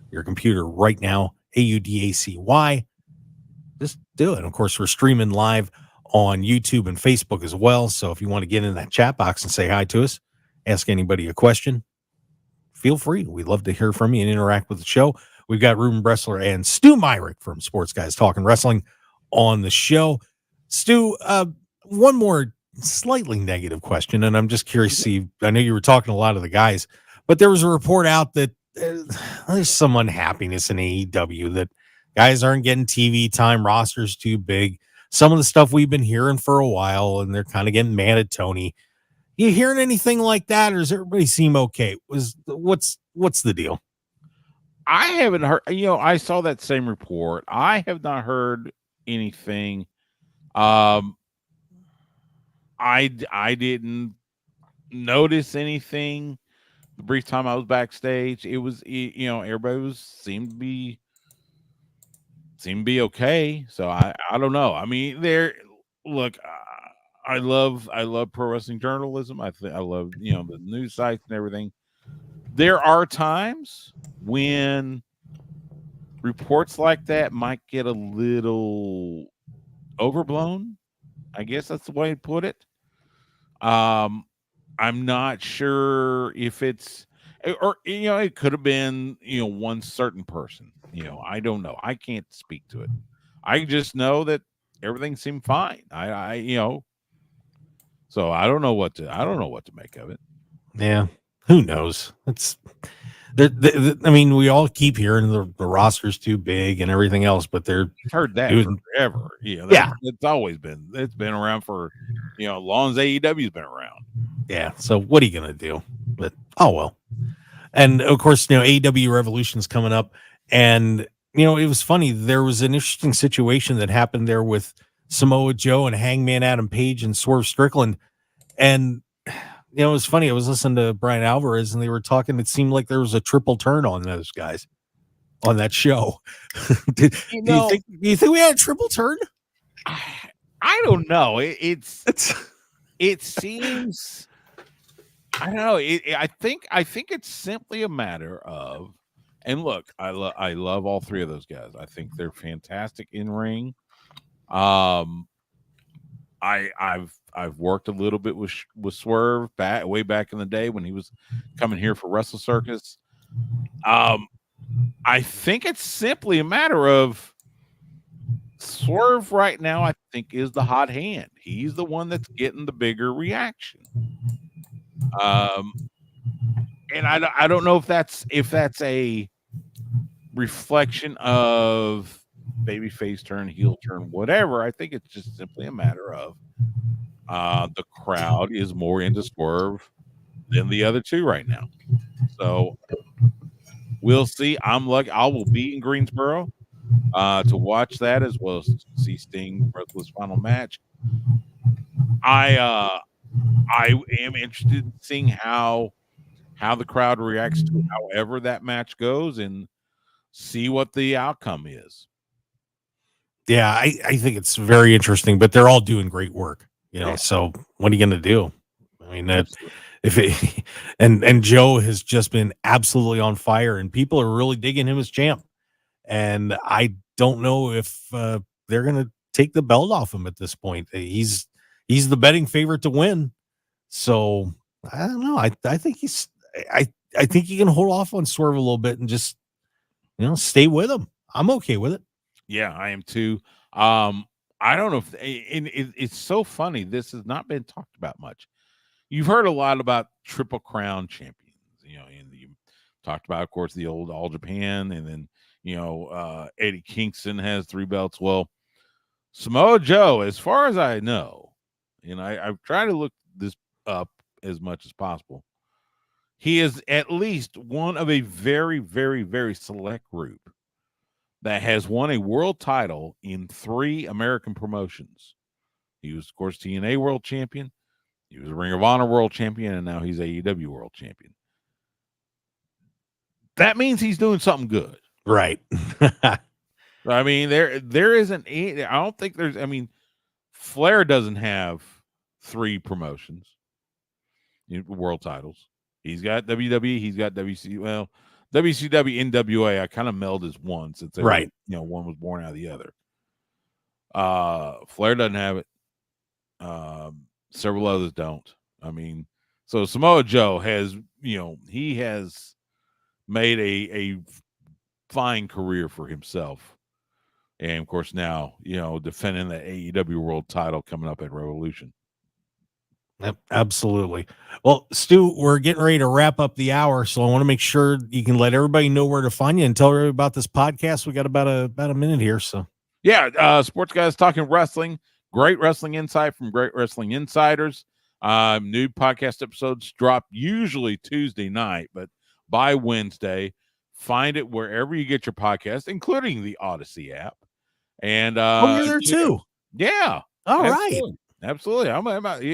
your computer right now. AUDACY. Just do it. And of course, we're streaming live on YouTube and Facebook as well. So if you want to get in that chat box and say hi to us, ask anybody a question, feel free. We'd love to hear from you and interact with the show. We've got Reuben Bresler and Stew Myrick from Sports Guys Talking Wrestling on the show. Stu, one more slightly negative question, and I'm just curious to see, I know you were talking to a lot of the guys, but there was a report out that there's some unhappiness in AEW, that guys aren't getting TV time, rosters too big, some of the stuff we've been hearing for a while, and they're kind of getting mad at Tony. You hearing anything like that, or does everybody seem okay? What's the deal? I haven't heard, I saw that same report. I have not heard anything. I didn't notice anything the brief time I was backstage. It was, everybody seemed to be okay. So I don't know. I mean, I love pro wrestling journalism. I love, the news sites and everything. There are times when reports like that might get a little overblown. I guess that's the way to put it. I'm not sure if it's, or, it could have been, one certain person, I don't know. I can't speak to it. I just know that everything seemed fine. So I don't know what to make of it. Yeah, who knows? It's I mean, we all keep hearing the roster's too big and everything else, but they're heard that forever. Yeah, it's always been. It's been around for as long as AEW's been around. Yeah. So what are you gonna do? But oh well. And of course, AEW Revolution's coming up, and it was funny. There was an interesting situation that happened there with Samoa Joe and Hangman Adam Page and Swerve Strickland, and it was funny. I was listening to Brian Alvarez, and they were talking. It seemed like there was a triple turn on those guys on that show. Do you think we had a triple turn? I don't know. It seems. I don't know. I think it's simply a matter of. And look, I love all three of those guys. I think they're fantastic in ring. I've worked a little bit with Swerve way back in the day when he was coming here for Wrestle Circus. I think it's simply a matter of Swerve right now. I think is the hot hand. He's the one that's getting the bigger reaction. And I don't know if that's a reflection of babyface turn, heel turn, whatever. I think it's just simply a matter of the crowd is more into Swerve than the other two right now. So we'll see. I will be in Greensboro to watch that, as well as to see Sting for his final match. I am interested in seeing how the crowd reacts to however that match goes and see what the outcome is. Yeah, I think it's very interesting, but they're all doing great work, so what are you going to do? I mean, and Joe has just been absolutely on fire, and people are really digging him as champ. And I don't know if they're going to take the belt off him at this point. He's the betting favorite to win. So I don't know. I think I think you can hold off on Swerve a little bit and just stay with him. I'm okay with it. Yeah, I am too. I don't know if it's so funny. This has not been talked about much. You've heard a lot about Triple Crown champions, and you talked about, of course, the old All Japan, and then Eddie Kingston has 3 belts. Well, Samoa Joe, as far as I know, and I've tried to look this up as much as possible, he is at least one of a very, very, very select group that has won a world title in 3 American promotions. He was, of course, TNA world champion. He was a Ring of Honor world champion, and now he's AEW world champion. That means he's doing something good. Right. I mean, there isn't. I don't think there's. I mean, Flair doesn't have 3 promotions, world titles. He's got WWE. He's got WC. Well, WCW, NWA. I kind of meld as one since right. One was born out of the other. Flair doesn't have it. Several others don't. I mean, so Samoa Joe has. He has made a fine career for himself. And of course now, defending the AEW world title coming up at Revolution. Yep, absolutely. Well, Stu, we're getting ready to wrap up the hour, so I want to make sure you can let everybody know where to find you and tell everybody about this podcast. We got about a minute here, so yeah, Sports Guys Talking Wrestling, great wrestling insight from great wrestling insiders. New podcast episodes drop usually Tuesday night, but by Wednesday. Find it wherever you get your podcast, including the Odyssey app. And you're there too. Yeah. All absolutely. right. Absolutely.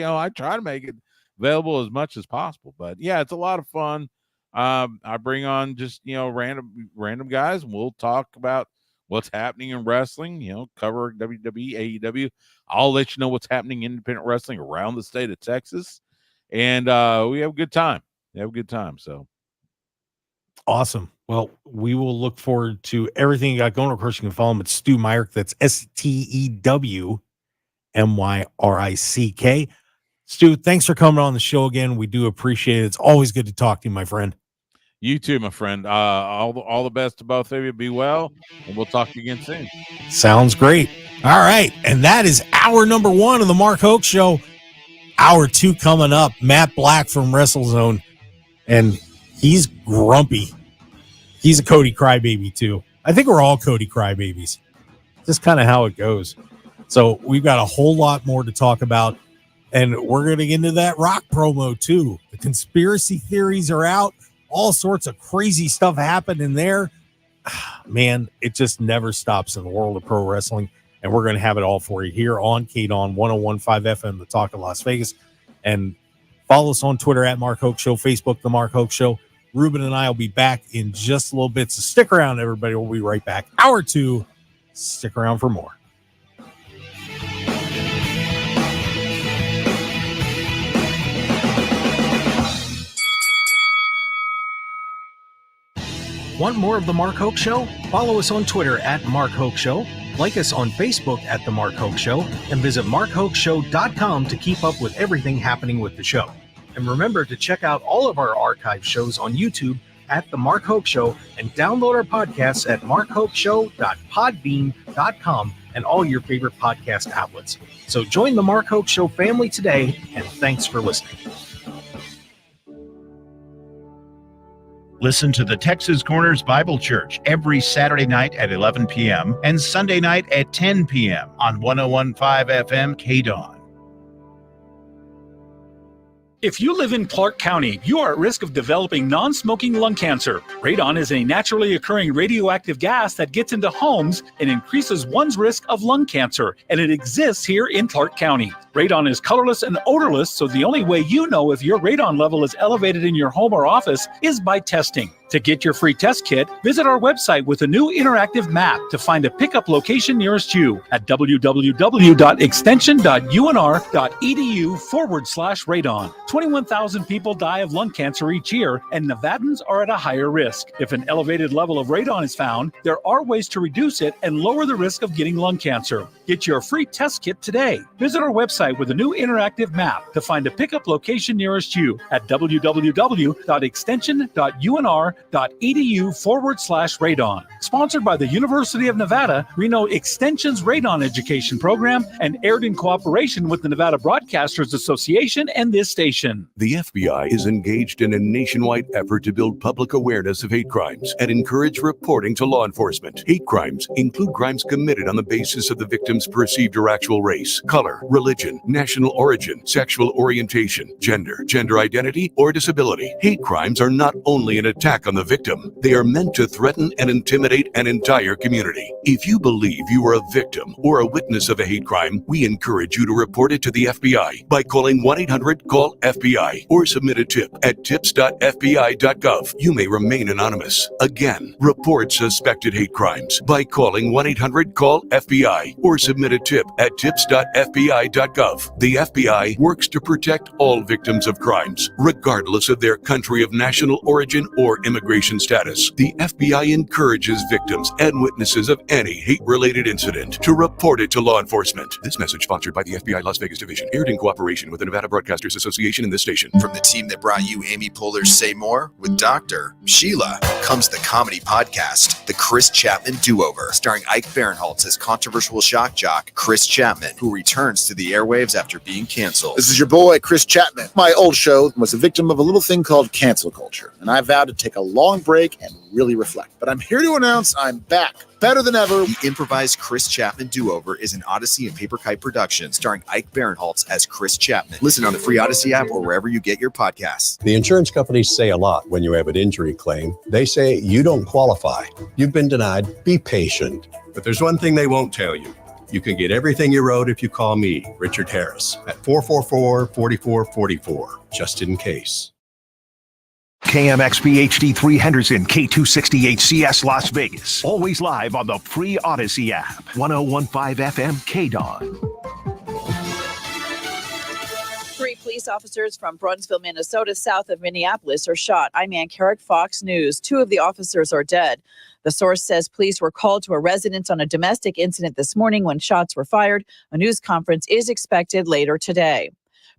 I try to make it available as much as possible. But yeah, it's a lot of fun. I bring on just random guys, and we'll talk about what's happening in wrestling. Cover WWE, AEW. I'll let you know what's happening in independent wrestling around the state of Texas, and we have a good time. So awesome. Well, we will look forward to everything you got going. Of course, you can follow him at Stu Myrick. That's STEWMYRICK. Stu, thanks for coming on the show again. We do appreciate it. It's always good to talk to you, my friend. You too, my friend. All the best to both of you. Be well, and we'll talk to you again soon. Sounds great. All right. And that is hour number 1 of the Mark Hoke Show. Hour 2 coming up. Matt Black from WrestleZone, and he's grumpy. He's a Cody crybaby too. I think we're all Cody crybabies. Just kind of how it goes. So we've got a whole lot more to talk about, and we're going to get into that Rock promo too. The conspiracy theories are out. All sorts of crazy stuff happened in there. Man, it just never stops in the world of pro wrestling, and we're going to have it all for you here on KDAWN 101.5 FM, the Talk of Las Vegas. And follow us on Twitter at Mark Hoke Show, Facebook, The Mark Hoke Show. Reuben and I will be back in just a little bit, so stick around, everybody. We'll be right back. Hour 2. Stick around for more. Want more of The Mark Hoke Show? Follow us on Twitter at Mark Hoke Show, like us on Facebook at The Mark Hoke Show, and visit markhokeshow.com to keep up with everything happening with the show. And remember to check out all of our archive shows on YouTube at The Mark Hoke Show, and download our podcasts at markhokeshow.podbean.com and all your favorite podcast outlets. So join The Mark Hoke Show family today, and thanks for listening. Listen to the Texas Corners Bible Church every Saturday night at 11 p.m. and Sunday night at 10 p.m. on 101.5 FM KDAWN. If you live in Clark County, you are at risk of developing non-smoking lung cancer. Radon is a naturally occurring radioactive gas that gets into homes and increases one's risk of lung cancer, and it exists here in Clark County. Radon is colorless and odorless, so the only way you know if your radon level is elevated in your home or office is by testing. To get your free test kit, visit our website with a new interactive map to find a pickup location nearest you at www.extension.unr.edu/radon. 21,000 people die of lung cancer each year, and Nevadans are at a higher risk. If an elevated level of radon is found, there are ways to reduce it and lower the risk of getting lung cancer. Get your free test kit today. Visit our website with a new interactive map to find a pickup location nearest you at www.extension.unr.edu/radon. Sponsored by the University of Nevada, Reno Extension's Radon Education Program, and aired in cooperation with the Nevada Broadcasters Association and this station. The FBI is engaged in a nationwide effort to build public awareness of hate crimes and encourage reporting to law enforcement. Hate crimes include crimes committed on the basis of the victim's perceived or actual race, color, religion, national origin, sexual orientation, gender identity, or disability. Hate crimes are not only an attack on the victim, they are meant to threaten and intimidate an entire community. If you believe you are a victim or a witness of a hate crime, we encourage you to report it to the FBI by calling 1-800-CALL-FBI or submit a tip at tips.fbi.gov. You may remain anonymous. Again, report suspected hate crimes by calling 1-800-CALL-FBI or submit a tip at tips.fbi.gov. The FBI works to protect all victims of crimes, regardless of their country of national origin or immigration status. The FBI encourages victims and witnesses of any hate-related incident to report it to law enforcement. This message sponsored by the FBI Las Vegas Division, aired in cooperation with the Nevada Broadcasters Association and this station. From the team that brought you Amy Poehler's Say More with Dr. Sheila comes the comedy podcast, The Chris Chapman Do-Over, starring Ike Barinholtz as controversial shock jock Chris Chapman, who returns to the airwaves after being canceled. This is your boy, Chris Chapman. My old show was a victim of a little thing called cancel culture, and I vowed to take a long break and really reflect. But I'm here to announce I'm back. Better than ever. The improvised Chris Chapman Do-Over is an Odyssey and Paper Kite production starring Ike Barinholtz as Chris Chapman. Listen on the free Odyssey app or wherever you get your podcasts. The insurance companies say a lot when you have an injury claim. They say you don't qualify. You've been denied. Be patient. But there's one thing they won't tell you. You can get everything you wrote if you call me, Richard Harris, at 444-4444, just in case. KMXP HD3 Henderson, K268CS Las Vegas. Always live on the free Odyssey app. 101.5 FM KDAWN. 3 police officers from Brunsville, Minnesota, south of Minneapolis, are shot. I'm Ann Carrick, Fox News. 2 of the officers are dead. The source says police were called to a residence on a domestic incident this morning when shots were fired. A news conference is expected later today.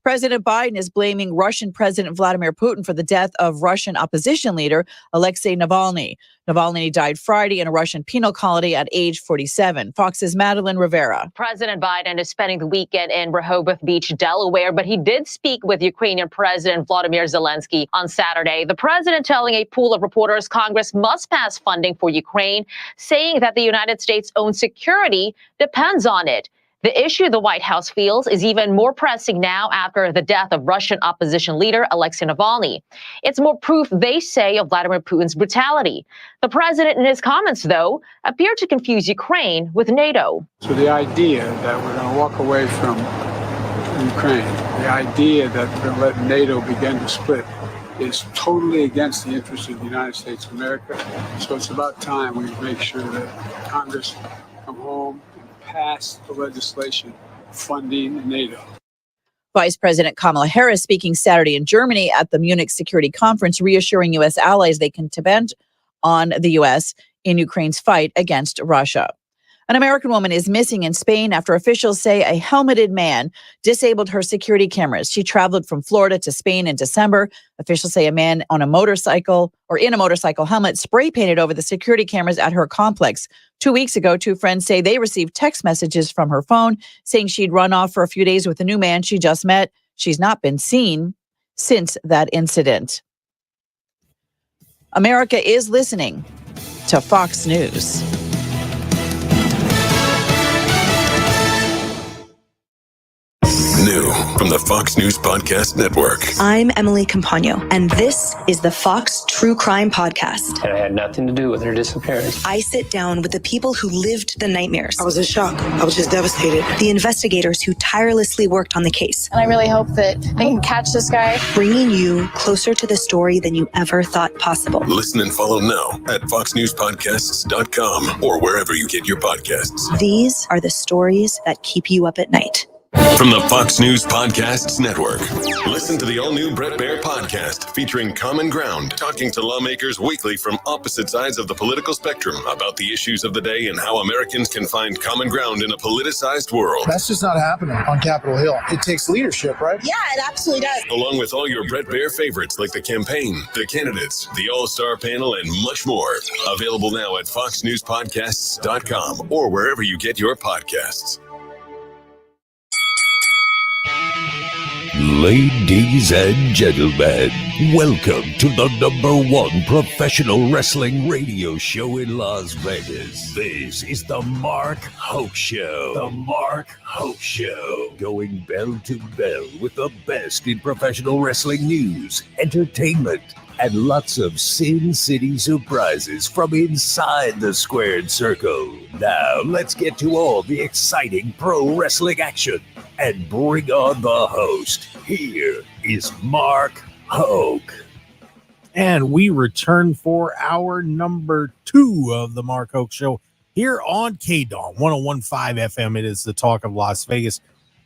President Biden is blaming Russian President Vladimir Putin for the death of Russian opposition leader Alexei Navalny. Navalny died Friday in a Russian penal colony at age 47. Fox's Madeline Rivera. President Biden is spending the weekend in Rehoboth Beach, Delaware, but he did speak with Ukrainian President Volodymyr Zelensky on Saturday. The president telling a pool of reporters Congress must pass funding for Ukraine, saying that the United States' own security depends on it. The issue the White House feels is even more pressing now after the death of Russian opposition leader Alexei Navalny. It's more proof, they say, of Vladimir Putin's brutality. The president, in his comments, though, appeared to confuse Ukraine with NATO. So the idea that we're going to walk away from Ukraine, the idea that we're going to let NATO begin to split, is totally against the interests of the United States of America. So it's about time we make sure that Congress come home pass the legislation funding NATO. Vice President Kamala Harris speaking Saturday in Germany at the Munich Security Conference, reassuring U.S. allies they can depend on the U.S. in Ukraine's fight against Russia. An American woman is missing in Spain after officials say a helmeted man disabled her security cameras. She traveled from Florida to Spain in December. Officials say a man on a motorcycle or in a motorcycle helmet spray painted over the security cameras at her complex. 2 weeks ago, two friends say they received text messages from her phone saying she'd run off for a few days with a new man she just met. She's not been seen since that incident. America is listening to Fox News. New from the Fox News Podcast Network. I'm Emily Campagno, and this is the Fox True Crime Podcast. And I had nothing to do with her disappearance. I sit down with the people who lived the nightmares. I was in shock. I was just devastated. The investigators who tirelessly worked on the case. And I really hope that they can catch this guy. Bringing you closer to the story than you ever thought possible. Listen and follow now at foxnewspodcasts.com or wherever you get your podcasts. These are the stories that keep you up at night. From the Fox News Podcasts Network. Listen to the all-new Bret Baier podcast featuring Common Ground, talking to lawmakers weekly from opposite sides of the political spectrum about the issues of the day and how Americans can find common ground in a politicized world. That's just not happening on Capitol Hill. It takes leadership, right? Yeah, it absolutely does. Along with all your Bret Baier favorites like the campaign, the candidates, the all-star panel, and much more. Available now at foxnewspodcasts.com or wherever you get your podcasts. Ladies and gentlemen, welcome to the #1 professional wrestling radio show in Las Vegas. This is the Mark Hoke Show. The Mark Hoke Show. Going bell to bell with the best in professional wrestling news, entertainment, and lots of Sin City surprises from inside the squared circle. Now, let's get to all the exciting pro wrestling action and bring on the host. Here is Mark Hoke. And we return for our number 2 of the Mark Hoke Show here on KDAWN 101.5 FM. It is the talk of Las Vegas,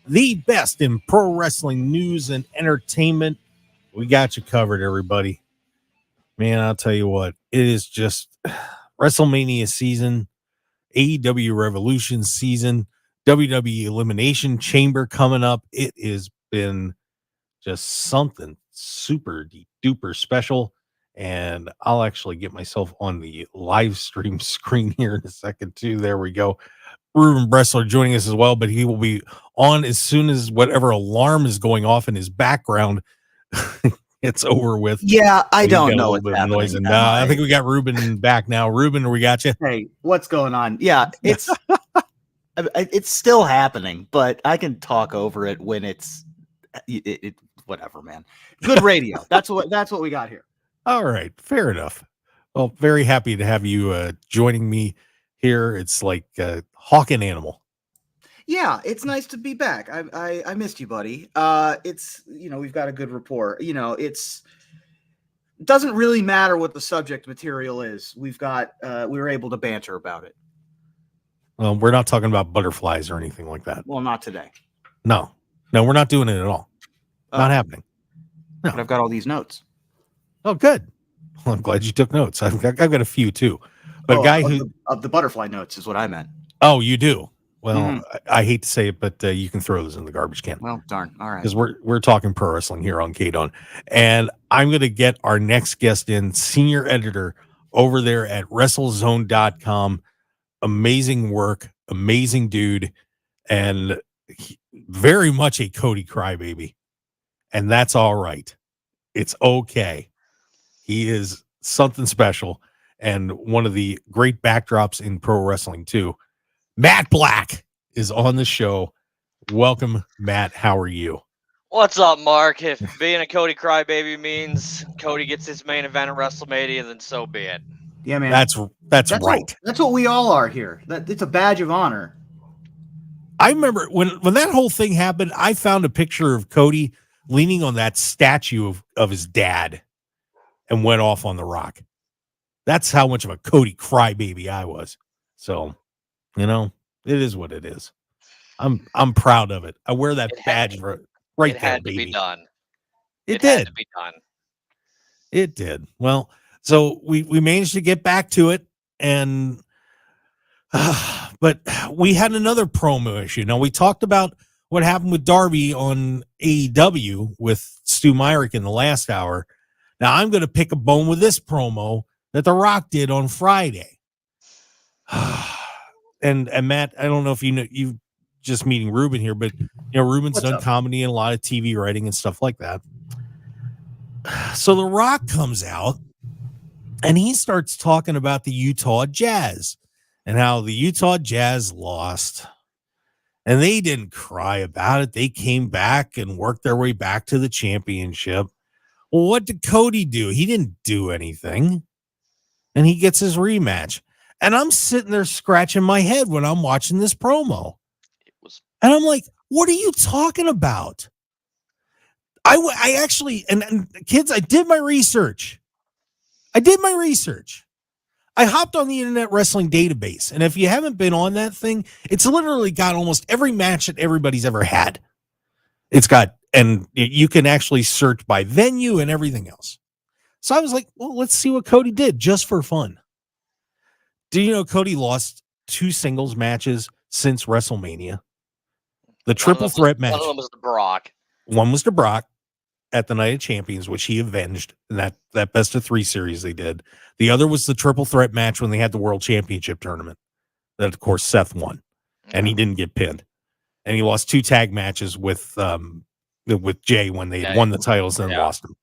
the best in pro wrestling news and entertainment. We got you covered, everybody. Man, I'll tell you what, it is just WrestleMania season, AEW Revolution season, WWE Elimination Chamber coming up. It has been just something super duper special. And I'll actually get myself on the live stream screen here in a second, too. There we go. Reuben Bresler joining us as well, but he will be on as soon as whatever alarm is going off in his background it's over with. Yeah, I don't know what's happening. I think we got Reuben back now. Reuben, we got you. Hey, what's going on? Yeah, it's it's still happening, but I can talk over it when it's whatever, man. Good radio. That's what we got here. All right, fair enough. Well, very happy to have you joining me here. It's like hawk and animal. Yeah, it's nice to be back. I missed you, buddy. It's, we've got a good rapport. It doesn't really matter what the subject material is. We were able to banter about it. Well, we're not talking about butterflies or anything like that. Well, not today. No, we're not doing it at all. Not happening. No. But I've got all these notes. Oh, good. Well, I'm glad you took notes. I've got a few too. But of the butterfly notes is what I meant. Oh, you do? Well, I hate to say it, but you can throw those in the garbage can. Well, darn. All right. Because we're talking pro wrestling here on KDAWN. And I'm going to get our next guest in, senior editor over there at WrestleZone.com. Amazing work, amazing dude, and very much a Cody crybaby. And that's all right. It's okay. He is something special and one of the great backdrops in pro wrestling too. Matt Black is on the show. Welcome, Matt. How are you? What's up, Mark? If being a Cody crybaby means Cody gets his main event at WrestleMania, then so be it. Yeah, man. That's right. That's what we all are here. It's a badge of honor. I remember when that whole thing happened, I found a picture of Cody leaning on that statue of his dad and went off on the Rock. That's how much of a Cody crybaby I was. So, it is what it is. I'm proud of it. I wear that badge right there, It had to baby. be done. It had did. to be done. It did. Well, so we managed to get back to it, and but we had another promo issue. Now, we talked about what happened with Darby on AEW with Stu Myrick in the last hour. Now, I'm going to pick a bone with this promo that The Rock did on Friday. And Matt, I don't know if you just meeting Reuben here, but Reuben's done comedy and a lot of TV writing and stuff like that. So The Rock comes out and he starts talking about the Utah Jazz and how the Utah Jazz lost. And they didn't cry about it. They came back and worked their way back to the championship. Well, what did Cody do? He didn't do anything. And he gets his rematch. And I'm sitting there scratching my head when I'm watching this promo. And I'm like, what are you talking about? I actually, and kids, I did my research. I hopped on the Internet Wrestling Database. And if you haven't been on that thing, it's literally got almost every match that everybody's ever had. It's got, and you can actually search by venue and everything else. So I was like, well, let's see what Cody did just for fun. Do you know Cody lost 2 singles matches since WrestleMania? The triple threat match. One of them was the Brock. One was to Brock at the Night of Champions, which he avenged in that best of 3 series they did. The other was the triple threat match when they had the World Championship tournament. That, of course, Seth won, and he didn't get pinned. And he lost 2 tag matches with Jay when they had won the titles and lost them.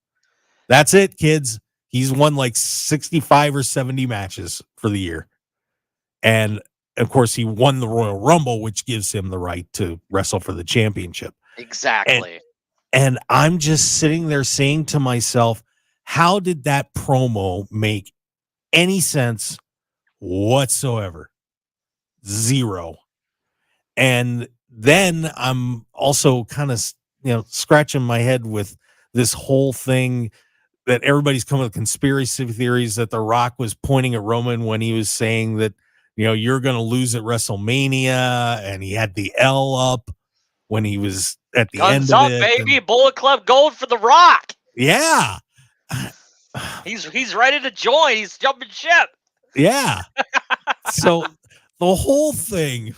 That's it, kids. He's won like 65 or 70 matches for the year. And, of course, he won the Royal Rumble, which gives him the right to wrestle for the championship. Exactly. And I'm just sitting there saying to myself, how did that promo make any sense whatsoever? Zero. And then I'm also kind of, scratching my head with this whole thing that everybody's coming with conspiracy theories that The Rock was pointing at Roman when he was saying that, you're going to lose at WrestleMania, and he had the L up when he was at the end of it. Baby. Bullet Club Gold for The Rock. Yeah. He's ready to join. He's jumping ship. Yeah. So the whole thing,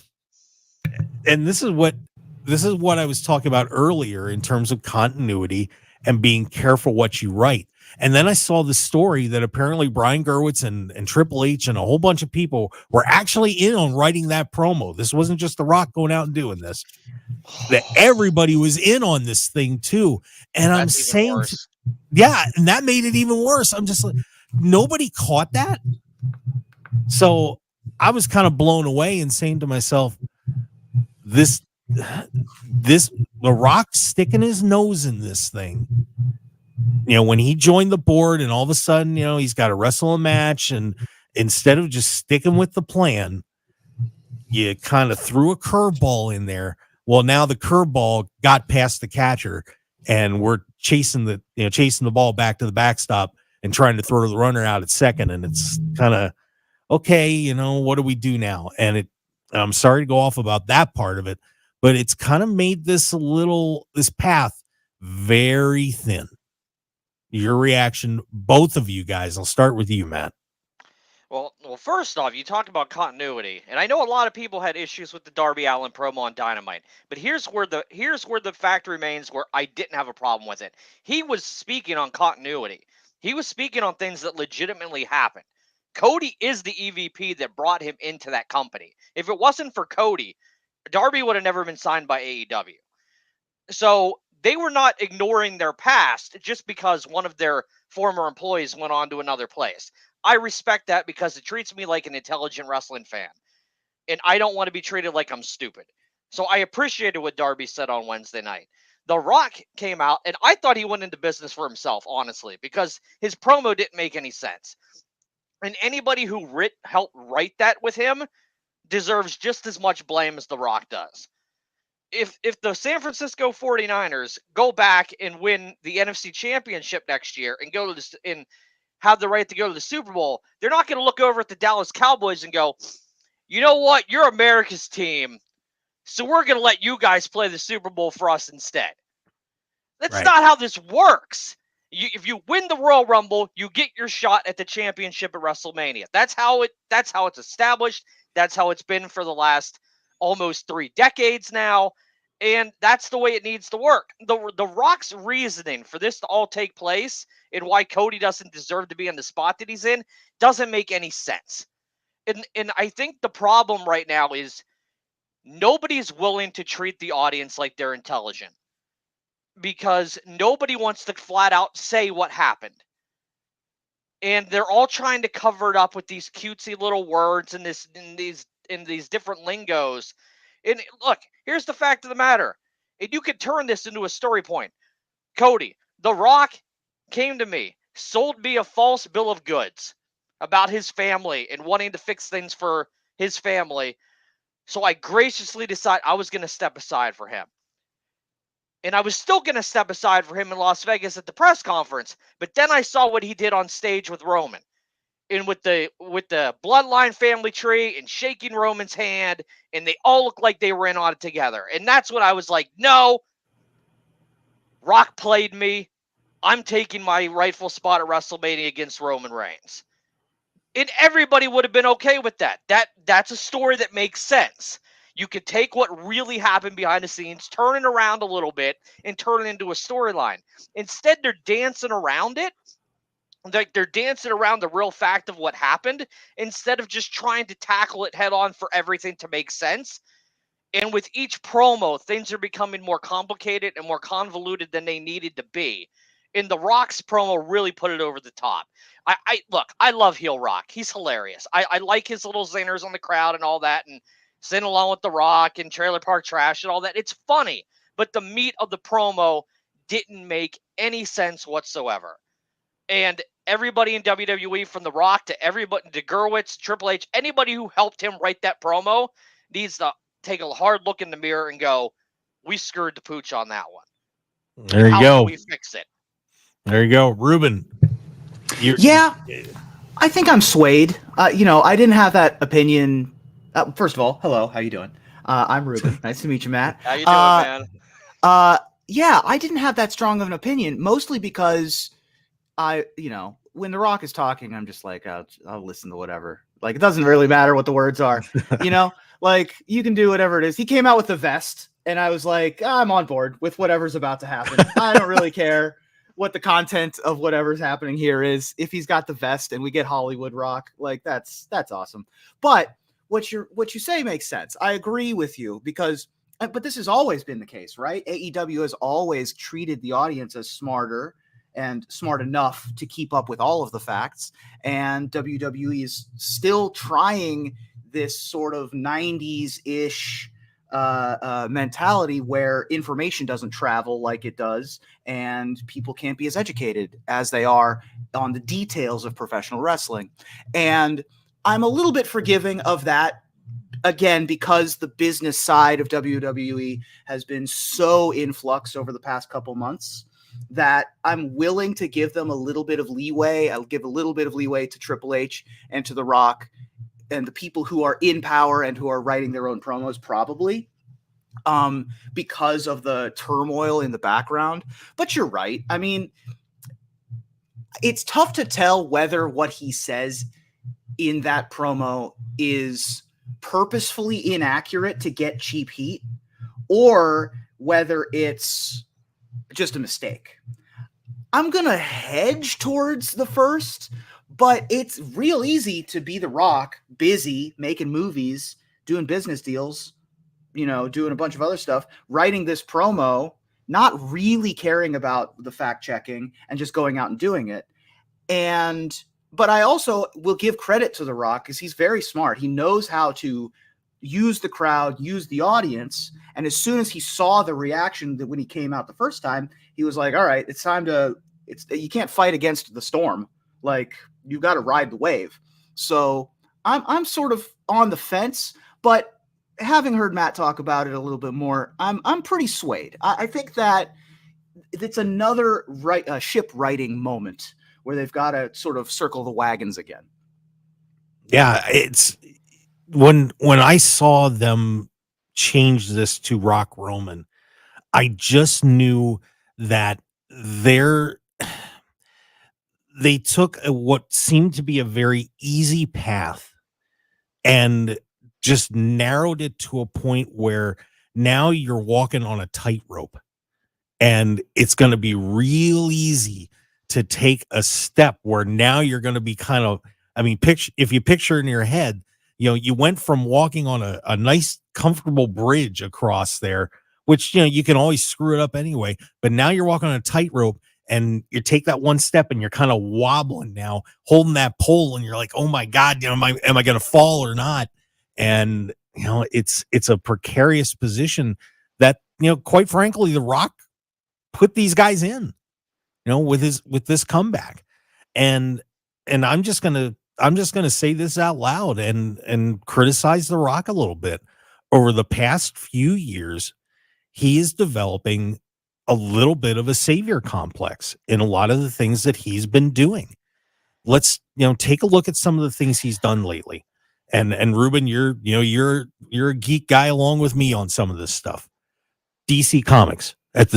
and this is what I was talking about earlier in terms of continuity and being careful what you write. And then I saw the story that apparently Brian Gerwitz and Triple H and a whole bunch of people were actually in on writing that promo. This wasn't just The Rock going out and doing this. That everybody was in on this thing too. And I'm saying, yeah, and that made it even worse. I'm just like, nobody caught that. So I was kind of blown away and saying to myself, The Rock sticking his nose in this thing. When he joined the board and all of a sudden, he's got to wrestle a match, and instead of just sticking with the plan, you kind of threw a curveball in there. Well, now the curveball got past the catcher, and we're chasing the ball back to the backstop and trying to throw the runner out at second. And it's kind of, okay, what do we do now? And I'm sorry to go off about that part of it, but it's kind of made this path very thin. Your reaction, both of you guys. I'll start with you, Matt. Well, first off, you talked about continuity, and I know a lot of people had issues with the Darby Allin promo on Dynamite, but here's where the fact remains where I didn't have a problem with it. He was speaking on continuity. He was speaking on things that legitimately happened. Cody is the EVP that brought him into that company. If it wasn't for Cody, Darby would have never been signed by AEW. So they were not ignoring their past just because one of their former employees went on to another place. I respect that because it treats me like an intelligent wrestling fan. And I don't want to be treated like I'm stupid. So I appreciated what Darby said on Wednesday night. The Rock came out, and I thought he went into business for himself, honestly, because his promo didn't make any sense. And anybody who helped write that with him deserves just as much blame as The Rock does. If the San Francisco 49ers go back and win the NFC Championship next year and go to this and have the right to go to the Super Bowl, they're not going to look over at the Dallas Cowboys and go, you know what, you're America's team, so we're going to let you guys play the Super Bowl for us instead. That's not how this works. If you win the Royal Rumble, you get your shot at the championship at WrestleMania. That's how it's established. That's how it's been for the last almost 3 decades now, and that's the way it needs to work. The Rock's reasoning for this to all take place and why Cody doesn't deserve to be in the spot that he's in doesn't make any sense. And I think the problem right now is nobody's willing to treat the audience like they're intelligent because nobody wants to flat out say what happened. And they're all trying to cover it up with these cutesy little words and these different lingos. And look, here's the fact of the matter. And you could turn this into a story point. Cody, The Rock came to me, sold me a false bill of goods about his family and wanting to fix things for his family. So I graciously decided I was going to step aside for him. And I was still going to step aside for him in Las Vegas at the press conference. But then I saw what he did on stage with Roman. And with the bloodline family tree and shaking Roman's hand, and they all look like they were in on it together. And that's when I was like, no, Rock played me. I'm taking my rightful spot at WrestleMania against Roman Reigns. And everybody would have been okay with that. That's a story that makes sense. You could take what really happened behind the scenes, turn it around a little bit, and turn it into a storyline. Instead, they're dancing around it. Like they're dancing around the real fact of what happened instead of just trying to tackle it head on for everything to make sense. And with each promo, things are becoming more complicated and more convoluted than they needed to be. And The Rock's promo really put it over the top. Look, I love heel Rock. He's hilarious. I like his little zingers on the crowd and all that, and sitting along with The Rock and Trailer Park Trash and all that. It's funny, but the meat of the promo didn't make any sense whatsoever. And everybody in WWE, from The Rock to everybody, to Gerwitz, Triple H, anybody who helped him write that promo needs to take a hard look in the mirror and go, we screwed the pooch on that one. There you How go. can we fix it? There you go. Reuben. Yeah, I think I'm swayed. I didn't have that opinion. First of all, hello, how you doing? I'm Reuben. Nice to meet you, Matt. How you doing, man? Yeah, I didn't have that strong of an opinion, mostly because when The Rock is talking, I'm just like, I'll listen to whatever. Like, it doesn't really matter what the words are, like you can do whatever it is. He came out with the vest and I was like, I'm on board with whatever's about to happen. I don't really care what the content of whatever's happening here is. If he's got the vest and we get Hollywood Rock, like that's awesome. But what you say makes sense. I agree with you but this has always been the case, right? AEW has always treated the audience as smarter and smart enough to keep up with all of the facts. And WWE is still trying this sort of 90s-ish mentality where information doesn't travel like it does, and people can't be as educated as they are on the details of professional wrestling. And I'm a little bit forgiving of that, again, because the business side of WWE has been so in flux over the past couple months that I'm willing to give them a little bit of leeway. I'll give a little bit of leeway to Triple H and to The Rock and the people who are in power and who are writing their own promos, probably because of the turmoil in the background. But you're right. I mean, it's tough to tell whether what he says in that promo is purposefully inaccurate to get cheap heat, or whether it's just a mistake. I'm going to hedge towards the first, but it's real easy to be The Rock, busy, making movies, doing business deals, doing a bunch of other stuff, writing this promo, not really caring about the fact checking and just going out and doing it. But I also will give credit to The Rock because he's very smart. He knows how to use the crowd, use the audience. And as soon as he saw the reaction that when he came out the first time, he was like, all right, it's time you can't fight against the storm. Like, you've got to ride the wave. So I'm sort of on the fence, but having heard Matt talk about it a little bit more, I'm pretty swayed. I think that it's another ship righting moment where they've got to sort of circle the wagons again. Yeah, it's when I saw them change this to Rock Roman, I just knew that they took what seemed to be a very easy path and just narrowed it to a point where now you're walking on a tightrope, and it's going to be real easy to take a step where now you're going to be kind of, if you picture in your head, you went from walking on a nice, comfortable bridge across there, which, you can always screw it up anyway. But now you're walking on a tightrope, and you take that one step and you're kind of wobbling now, holding that pole, and you're like, oh my God, am I going to fall or not? And, it's a precarious position that, quite frankly, The Rock put these guys in, with this comeback. And I'm just going to say this out loud and criticize The Rock a little bit. Over the past few years, he is developing a little bit of a savior complex in a lot of the things that he's been doing. Let's, take a look at some of the things he's done lately. And Reuben, you're a geek guy along with me on some of this stuff. DC Comics with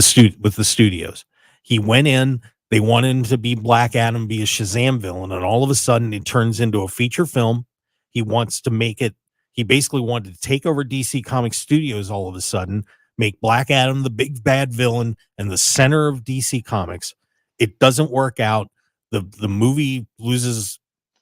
the studios. He went in, they wanted him to be Black Adam, be a Shazam villain, and all of a sudden it turns into a feature film. He basically wanted to take over DC Comics Studios all of a sudden, make Black Adam the big bad villain and the center of DC Comics. It doesn't work out. The movie loses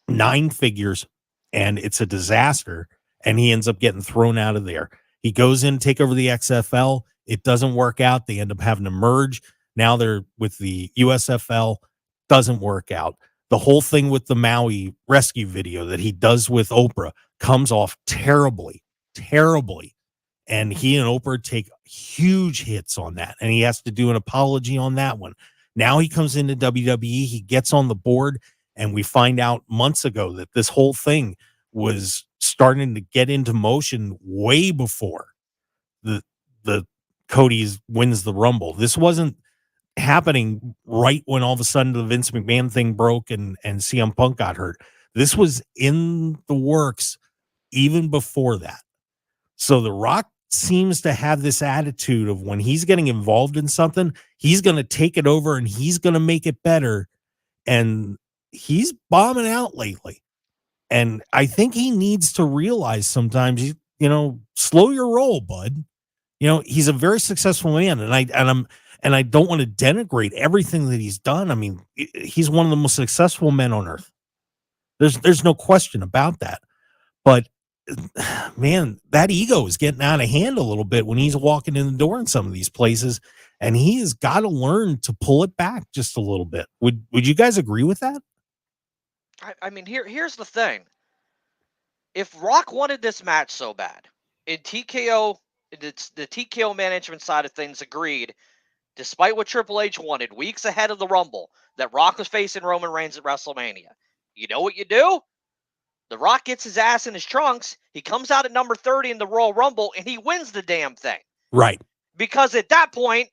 9 figures, and it's a disaster, and he ends up getting thrown out of there. He goes in to take over the XFL. It doesn't work out. They end up having to merge. Now they're with the USFL. Doesn't work out. The whole thing with the Maui rescue video that he does with Oprah comes off terribly. And he and Oprah take huge hits on that. And he has to do an apology on that one. Now he comes into WWE. He gets on the board, and we find out months ago that this whole thing was starting to get into motion way before the Cody's wins the Rumble. This wasn't happening right when all of a sudden the Vince McMahon thing broke and CM Punk got hurt. This was in the works even before that. So The Rock seems to have this attitude of when he's getting involved in something, he's going to take it over and he's going to make it better. And he's bombing out lately. And I think he needs to realize sometimes, slow your roll, bud. He's a very successful man, and I don't want to denigrate everything that he's done. I mean, he's one of the most successful men on earth. There's no question about that. But man, that ego is getting out of hand a little bit when he's walking in the door in some of these places, and he has got to learn to pull it back just a little bit. Would you guys agree with that? I mean, here's the thing. If Rock wanted this match so bad, and TKO, the TKO management side of things agreed, despite what Triple H wanted weeks ahead of the Rumble, that Rock was facing Roman Reigns at WrestleMania. You know what you do? The Rock gets his ass in his trunks. He comes out at number 30 in the Royal Rumble, and he wins the damn thing. Right. Because at that point,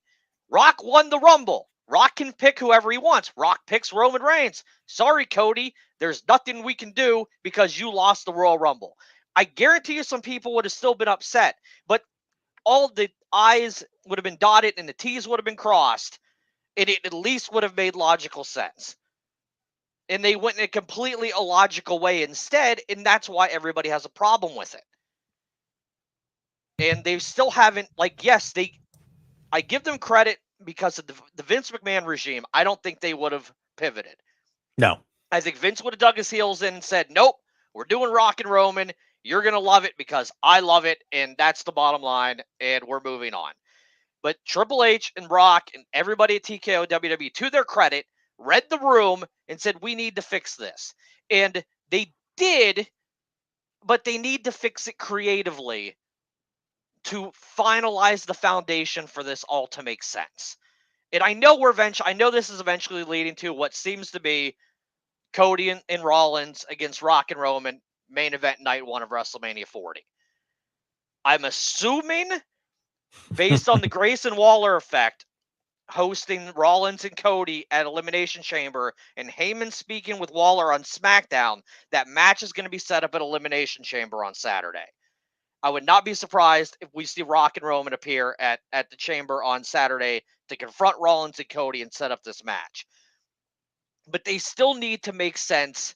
Rock won the Rumble. Rock can pick whoever he wants. Rock picks Roman Reigns. Sorry, Cody. There's nothing we can do because you lost the Royal Rumble. I guarantee you some people would have still been upset, but all the I's would have been dotted and the T's would have been crossed, and it at least would have made logical sense. And they went in a completely illogical way instead, and that's why everybody has a problem with it. And they still haven't, I give them credit because of the Vince McMahon regime. I don't think they would have pivoted. No. I think Vince would have dug his heels in and said, nope, we're doing Rock and Roman. You're going to love it because I love it, and that's the bottom line, and we're moving on. But Triple H and Rock and everybody at TKO WWE, to their credit, read the room and said, we need to fix this. And they did, but they need to fix it creatively to finalize the foundation for this all to make sense. And I know this is eventually leading to what seems to be Cody and Rollins against Rock and Roman main event night 1 of WrestleMania 40. I'm assuming, based on the Grayson Waller effect, hosting Rollins and Cody at Elimination Chamber and Heyman speaking with Waller on SmackDown, that match is going to be set up at Elimination Chamber on Saturday. I would not be surprised if we see Rock and Roman appear at the Chamber on Saturday to confront Rollins and Cody and set up this match. But they still need to make sense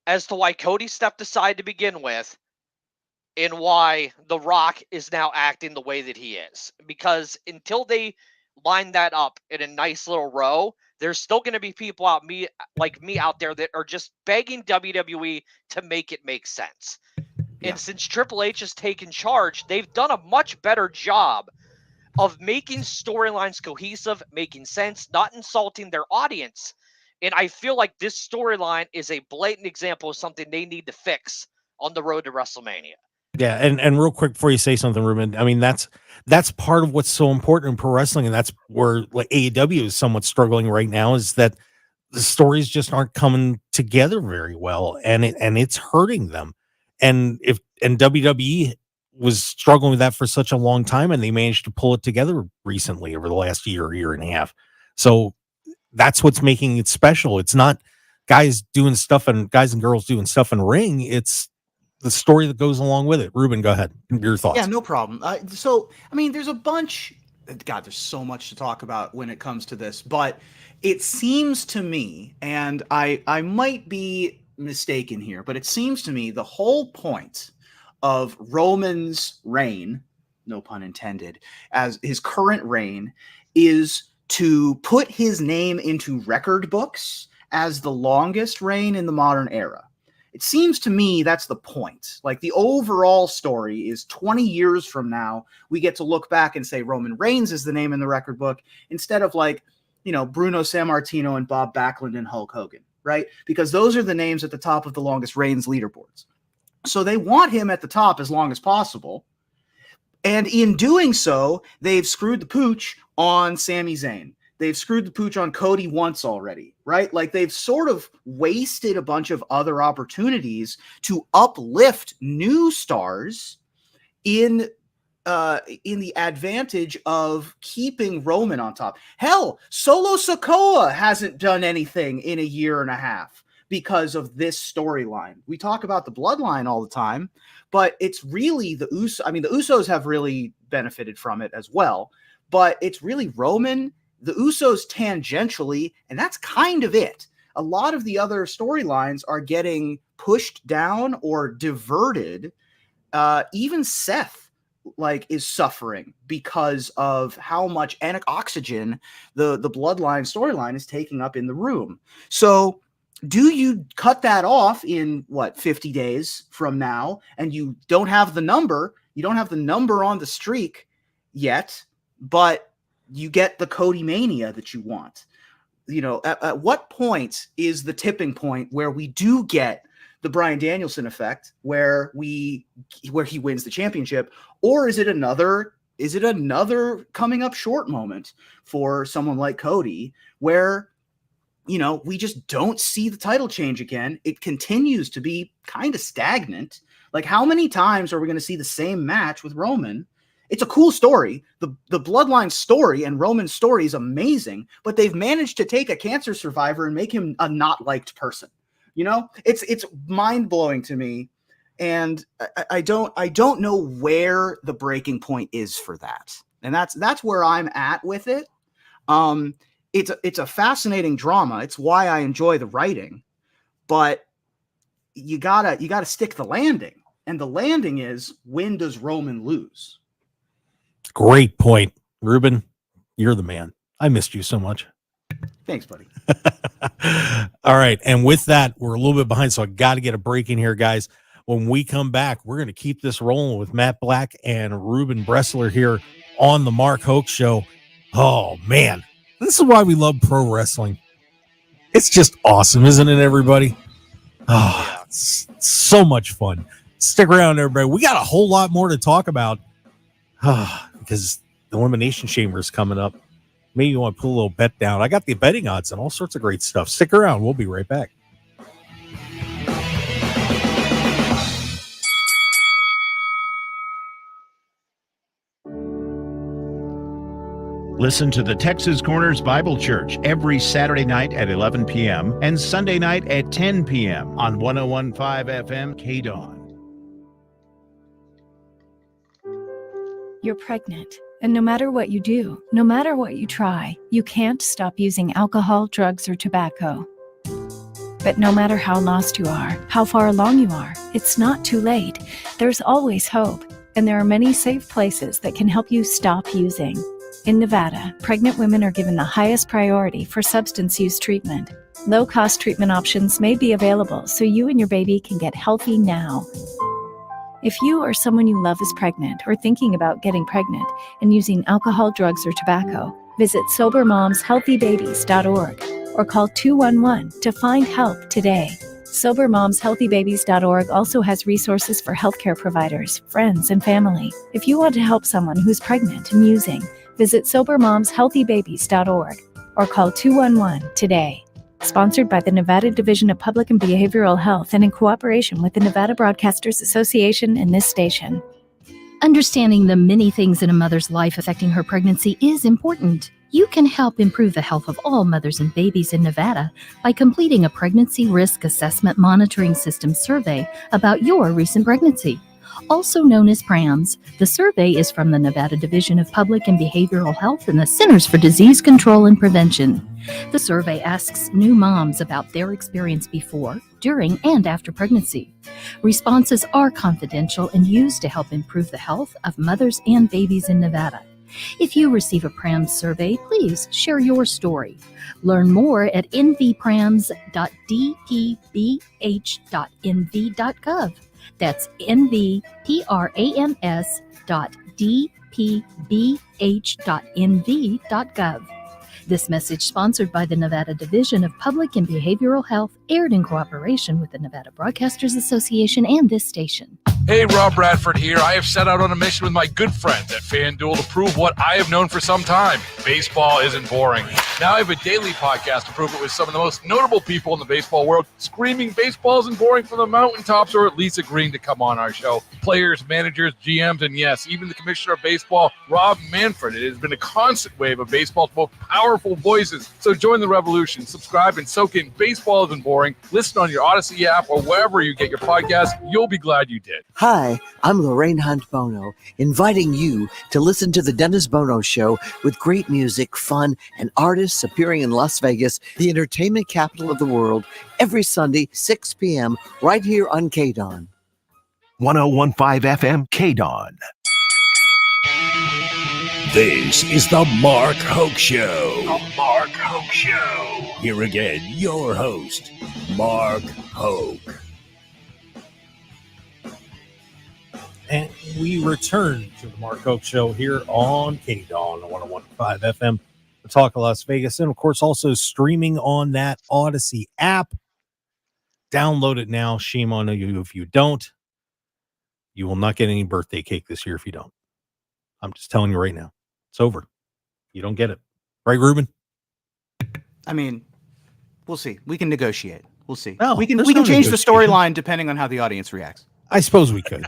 as to why Cody stepped aside to begin with and why The Rock is now acting the way that he is. Because until they line that up in a nice little row, there's still going to be people like me out there that are just begging WWE to make it make sense. Yeah. And since Triple H has taken charge, they've done a much better job of making storylines cohesive, making sense, not insulting their audience. And I feel like this storyline is a blatant example of something they need to fix on the road to WrestleMania. Yeah, and real quick before you say something, Reuben, I mean that's part of what's so important in pro wrestling, and that's where like AEW is somewhat struggling right now, is that the stories just aren't coming together very well, and it's hurting them. And WWE was struggling with that for such a long time, and they managed to pull it together recently over the last year and a half. So that's what's making it special. It's not guys and girls doing stuff in ring. It's the story that goes along with it. Reuben, go ahead. Your thoughts. Yeah, no problem. So, I mean, there's a bunch. God, there's so much to talk about when it comes to this, but it seems to me, and I might be mistaken here, but it seems to me the whole point of Roman's reign, no pun intended, as his current reign, is to put his name into record books as the longest reign in the modern era. It seems to me that's the point. Like, the overall story is 20 years from now, we get to look back and say Roman Reigns is the name in the record book instead of Bruno Sammartino and Bob Backlund and Hulk Hogan, right? Because those are the names at the top of the longest reigns leaderboards. So they want him at the top as long as possible. And in doing so, they've screwed the pooch on Sami Zayn. They've screwed the pooch on Cody once already, right? Like, they've sort of wasted a bunch of other opportunities to uplift new stars in the advantage of keeping Roman on top. Hell, Solo Sikoa hasn't done anything in a year and a half because of this storyline. We talk about the bloodline all the time, but it's really the Usos. I mean, the Usos have really benefited from it as well, but it's really Roman, the Usos tangentially, and that's kind of it. A lot of the other storylines are getting pushed down or diverted. Even Seth is suffering because of how much oxygen the bloodline storyline is taking up in the room. So do you cut that off in 50 days from now, and you don't have the number on the streak yet, but you get the Cody Mania that you want? At what point is the tipping point where we do get the Bryan Danielson effect, where he wins the championship, or is it another coming up short moment for someone like Cody, where we just don't see the title change again? It continues to be kind of stagnant. Like, how many times are we going to see the same match with Roman? It's a cool story. The bloodline story and Roman's story is amazing, but they've managed to take a cancer survivor and make him a not liked person. It's mind-blowing to me. And I don't know where the breaking point is for that. And that's where I'm at with it. it's a fascinating drama. It's why I enjoy the writing, but you gotta stick the landing. And the landing is, when does Roman lose? Great point, Reuben. You're the man. I missed you so much. Thanks, buddy. All right. And with that, we're a little bit behind, so I got to get a break in here, guys. When we come back, we're going to keep this rolling with Matt Black and Reuben Bresler here on the Mark Hoke Show. Oh, man. This is why we love pro wrestling. It's just awesome, isn't it, everybody? Oh, it's so much fun. Stick around, everybody. We got a whole lot more to talk about because the Elimination Chamber is coming up. Maybe you want to put a little bet down. I got the betting odds and all sorts of great stuff. Stick around. We'll be right back. Listen to the Texas Corners Bible Church every Saturday night at 11 p.m. and Sunday night at 10 p.m. on 101.5 FM KDAWN. You're pregnant, and no matter what you do, no matter what you try, you can't stop using alcohol, drugs, or tobacco. But no matter how lost you are, how far along you are, it's not too late. There's always hope, and there are many safe places that can help you stop using. In Nevada, pregnant women are given the highest priority for substance use treatment. Low-cost treatment options may be available so you and your baby can get healthy now. If you or someone you love is pregnant or thinking about getting pregnant and using alcohol, drugs, or tobacco, visit SoberMomsHealthyBabies.org or call 211 to find help today. SoberMomsHealthyBabies.org also has resources for healthcare providers, friends, and family. If you want to help someone who's pregnant and using, visit SoberMomsHealthyBabies.org or call 211 today. Sponsored by the Nevada Division of Public and Behavioral Health and in cooperation with the Nevada Broadcasters Association and this station. Understanding the many things in a mother's life affecting her pregnancy is important. You can help improve the health of all mothers and babies in Nevada by completing a Pregnancy Risk Assessment Monitoring System survey about your recent pregnancy. Also known as PRAMS, the survey is from the Nevada Division of Public and Behavioral Health and the Centers for Disease Control and Prevention. The survey asks new moms about their experience before, during, and after pregnancy. Responses are confidential and used to help improve the health of mothers and babies in Nevada. If you receive a PRAMS survey, please share your story. Learn more at nvprams.dpbh.nv.gov. That's nvprams.dpbh.nv.gov. This message, sponsored by the Nevada Division of Public and Behavioral Health, aired in cooperation with the Nevada Broadcasters Association and this station. Hey, Rob Bradford here. I have set out on a mission with my good friends at FanDuel to prove what I have known for some time. Baseball isn't boring. Now I have a daily podcast to prove it with some of the most notable people in the baseball world, screaming baseball isn't boring from the mountaintops, or at least agreeing to come on our show. Players, managers, GMs, and yes, even the commissioner of baseball, Rob Manfred. It has been a constant wave of baseball's most powerful voices. So join the revolution. Subscribe and soak in Baseball Isn't Boring. Listen on your Odyssey app or wherever you get your podcast. You'll be glad you did. Hi, I'm Lorraine Hunt Bono, inviting you to listen to The Dennis Bono Show with great music, fun, and artists appearing in Las Vegas, the entertainment capital of the world, every Sunday, 6 p.m., right here on KDAWN. 101.5 FM KDAWN. This is the Mark Hoke Show. The Mark Hoke Show. Here again, your host, Mark Hoke. And we return to the Mark Hoke Show here on KDAWN 101.5 FM, the Talk of Las Vegas, and of course also streaming on that Odyssey app. Download it now. Shame on you if you don't. You will not get any birthday cake this year if you don't. I'm just telling you right now. It's over. You don't get it. Right, Reuben? I mean, we'll see. We can negotiate. We'll see. No, we can there's change no the negotiation. storyline depending on how the audience reacts. I suppose we could.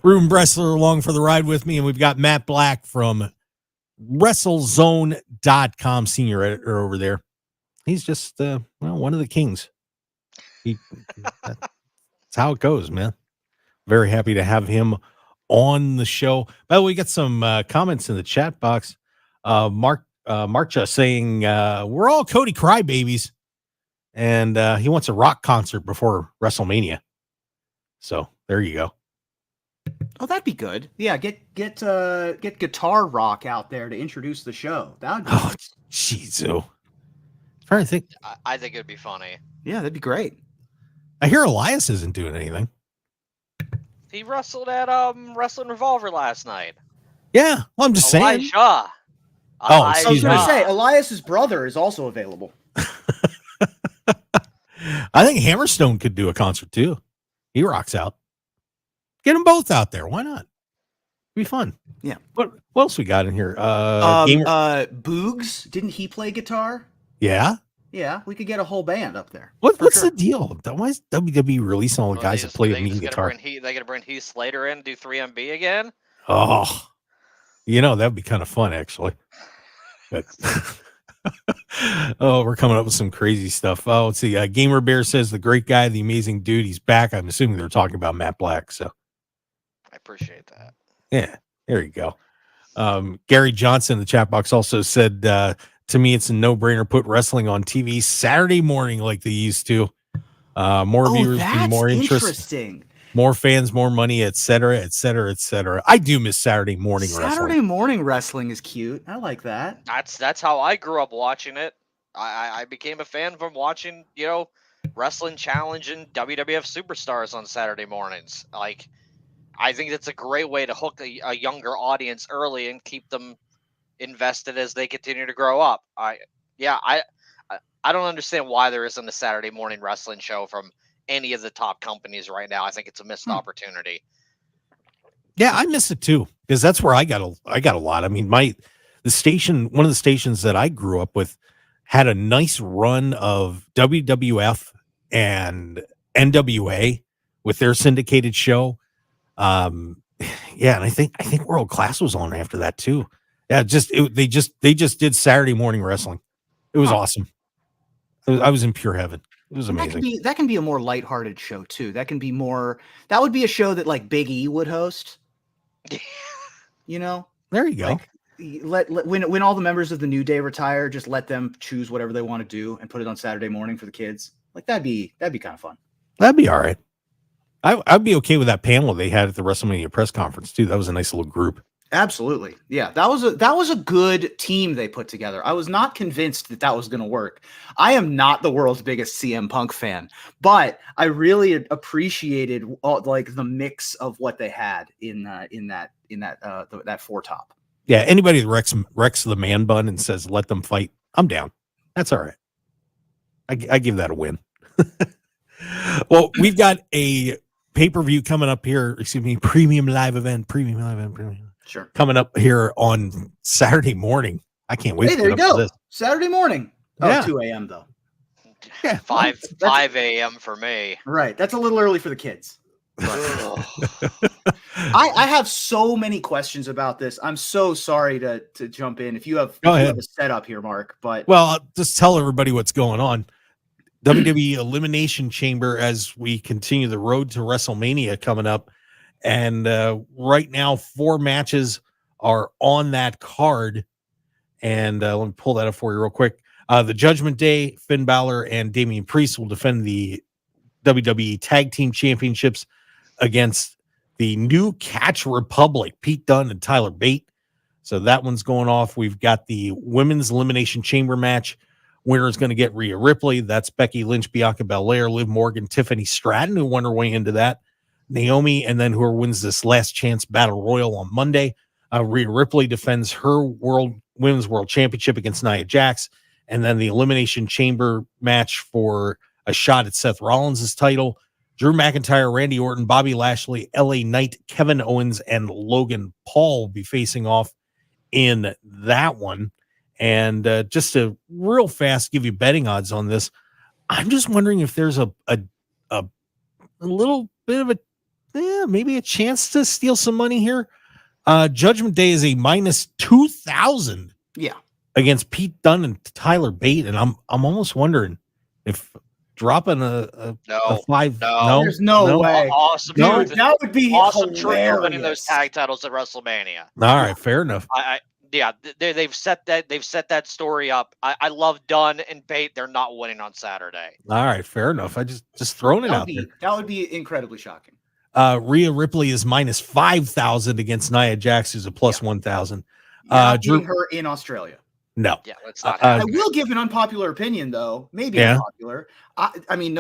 Reuben Bresler along for the ride with me, and we've got Matt Black from WrestleZone.com, senior editor over there. He's just one of the kings. That's how it goes, man. Very happy to have him on the show. By the way, we got some comments in the chat box. Mark Marcha saying we're all Cody crybabies, and he wants a rock concert before WrestleMania. So there you go. Oh, that'd be good. Yeah, get guitar rock out there to introduce the show. That would be jeez, trying to think. I think it'd be funny. Yeah, that'd be great. I hear Elias isn't doing anything. He wrestled at Wrestling Revolver last night. Yeah, well, I'm just saying. Elijah. I was going to say, Elias's brother is also available. I think Hammerstone could do a concert too. He rocks out. Get them both out there. Why not? Be fun. Yeah. What else we got in here? Boogs, didn't he play guitar? Yeah. Yeah, we could get a whole band up there. What's the deal? Why is WWE releasing all the guys that play a mean guitar? They got to bring Heath Slater in, do 3MB again? Oh, that'd be kind of fun, actually. But we're coming up with some crazy stuff. Oh, let's see. Gamer Bear says the great guy, the amazing dude, he's back. I'm assuming they're talking about Matt Black. So I appreciate that. Yeah, there you go. Gary Johnson in the chat box also said, to me, it's a no-brainer. Put wrestling on TV Saturday morning like they used to. More viewers, more interest. Interesting. More fans, more money, et cetera, et cetera, et cetera. I do miss Saturday morning wrestling. Saturday morning wrestling is cute. I like that. That's how I grew up watching it. I became a fan from watching, Wrestling Challenge and WWF Superstars on Saturday mornings. Like, I think that's a great way to hook a younger audience early and keep them invested as they continue to grow up. I don't understand why there isn't a Saturday morning wrestling show from any of the top companies right now. I think it's a missed opportunity. Yeah, I miss it too, because that's where I got a lot. I mean, one of the stations that I grew up with had a nice run of WWF and NWA with their syndicated show. And I think World Class was on after that too. Yeah, they just did Saturday morning wrestling. It was awesome. I was in pure heaven. It was amazing. That can be a more lighthearted show too. That would be a show that like Big E would host. There you go. Like, when all the members of the New Day retire, just let them choose whatever they want to do and put it on Saturday morning for the kids. Like that'd be kind of fun. That'd be all right. I'd be okay with that panel they had at the WrestleMania press conference too. That was a nice little group. Absolutely. Yeah, that was a good team they put together. I was not convinced that was going to work. I am not the world's biggest CM Punk fan, but I really appreciated the mix of what they had in that four top. Yeah, anybody that wrecks the man bun and says let them fight, I'm down. That's all right. I give that a win. Well, we've got a pay-per-view coming up here. Premium live event. Sure. Coming up here on Saturday morning. I can't wait. Hey, there you go. Saturday morning. Oh, yeah. 2 a.m. though. Yeah, 5 a.m. for me. Right. That's a little early for the kids. I have so many questions about this. I'm so sorry to jump in. If you have a setup here, Mark. But I'll just tell everybody what's going on. WWE Elimination Chamber as we continue the road to WrestleMania coming up. And right now, 4 matches are on that card. And let me pull that up for you real quick. The Judgment Day, Finn Balor and Damian Priest will defend the WWE Tag Team Championships against the New Catch Republic, Pete Dunne and Tyler Bate. So that one's going off. We've got the Women's Elimination Chamber match. Winner is going to get Rhea Ripley. That's Becky Lynch, Bianca Belair, Liv Morgan, Tiffany Stratton, who won her way into that. Naomi, and then whoever wins this last chance battle royal on Monday. Rhea Ripley defends her women's world championship against Nia Jax, and then the Elimination Chamber match for a shot at Seth Rollins' title. Drew McIntyre, Randy Orton, Bobby Lashley, LA Knight, Kevin Owens, and Logan Paul will be facing off in that one. And just to real fast give you betting odds on this, I'm just wondering if there's a little bit of maybe a chance to steal some money here. Judgment Day is a minus 2,000. Yeah. Against Pete Dunne and Tyler Bate, and I'm almost wondering if dropping a 5. No, there's no way. Awesome. Dude, that would be awesome. hilarious. Winning those tag titles at WrestleMania. All right, fair enough. Yeah, they've set that story up. I love Dunn and Bate. They're not winning on Saturday. All right, fair enough. I just throwing it out there. That would be incredibly shocking. Rhea Ripley is minus 5,000 against Nia Jax, who's a plus 1,000. Beating her in Australia. No. Yeah, let's not. I will give an unpopular opinion, though. Maybe unpopular. I mean,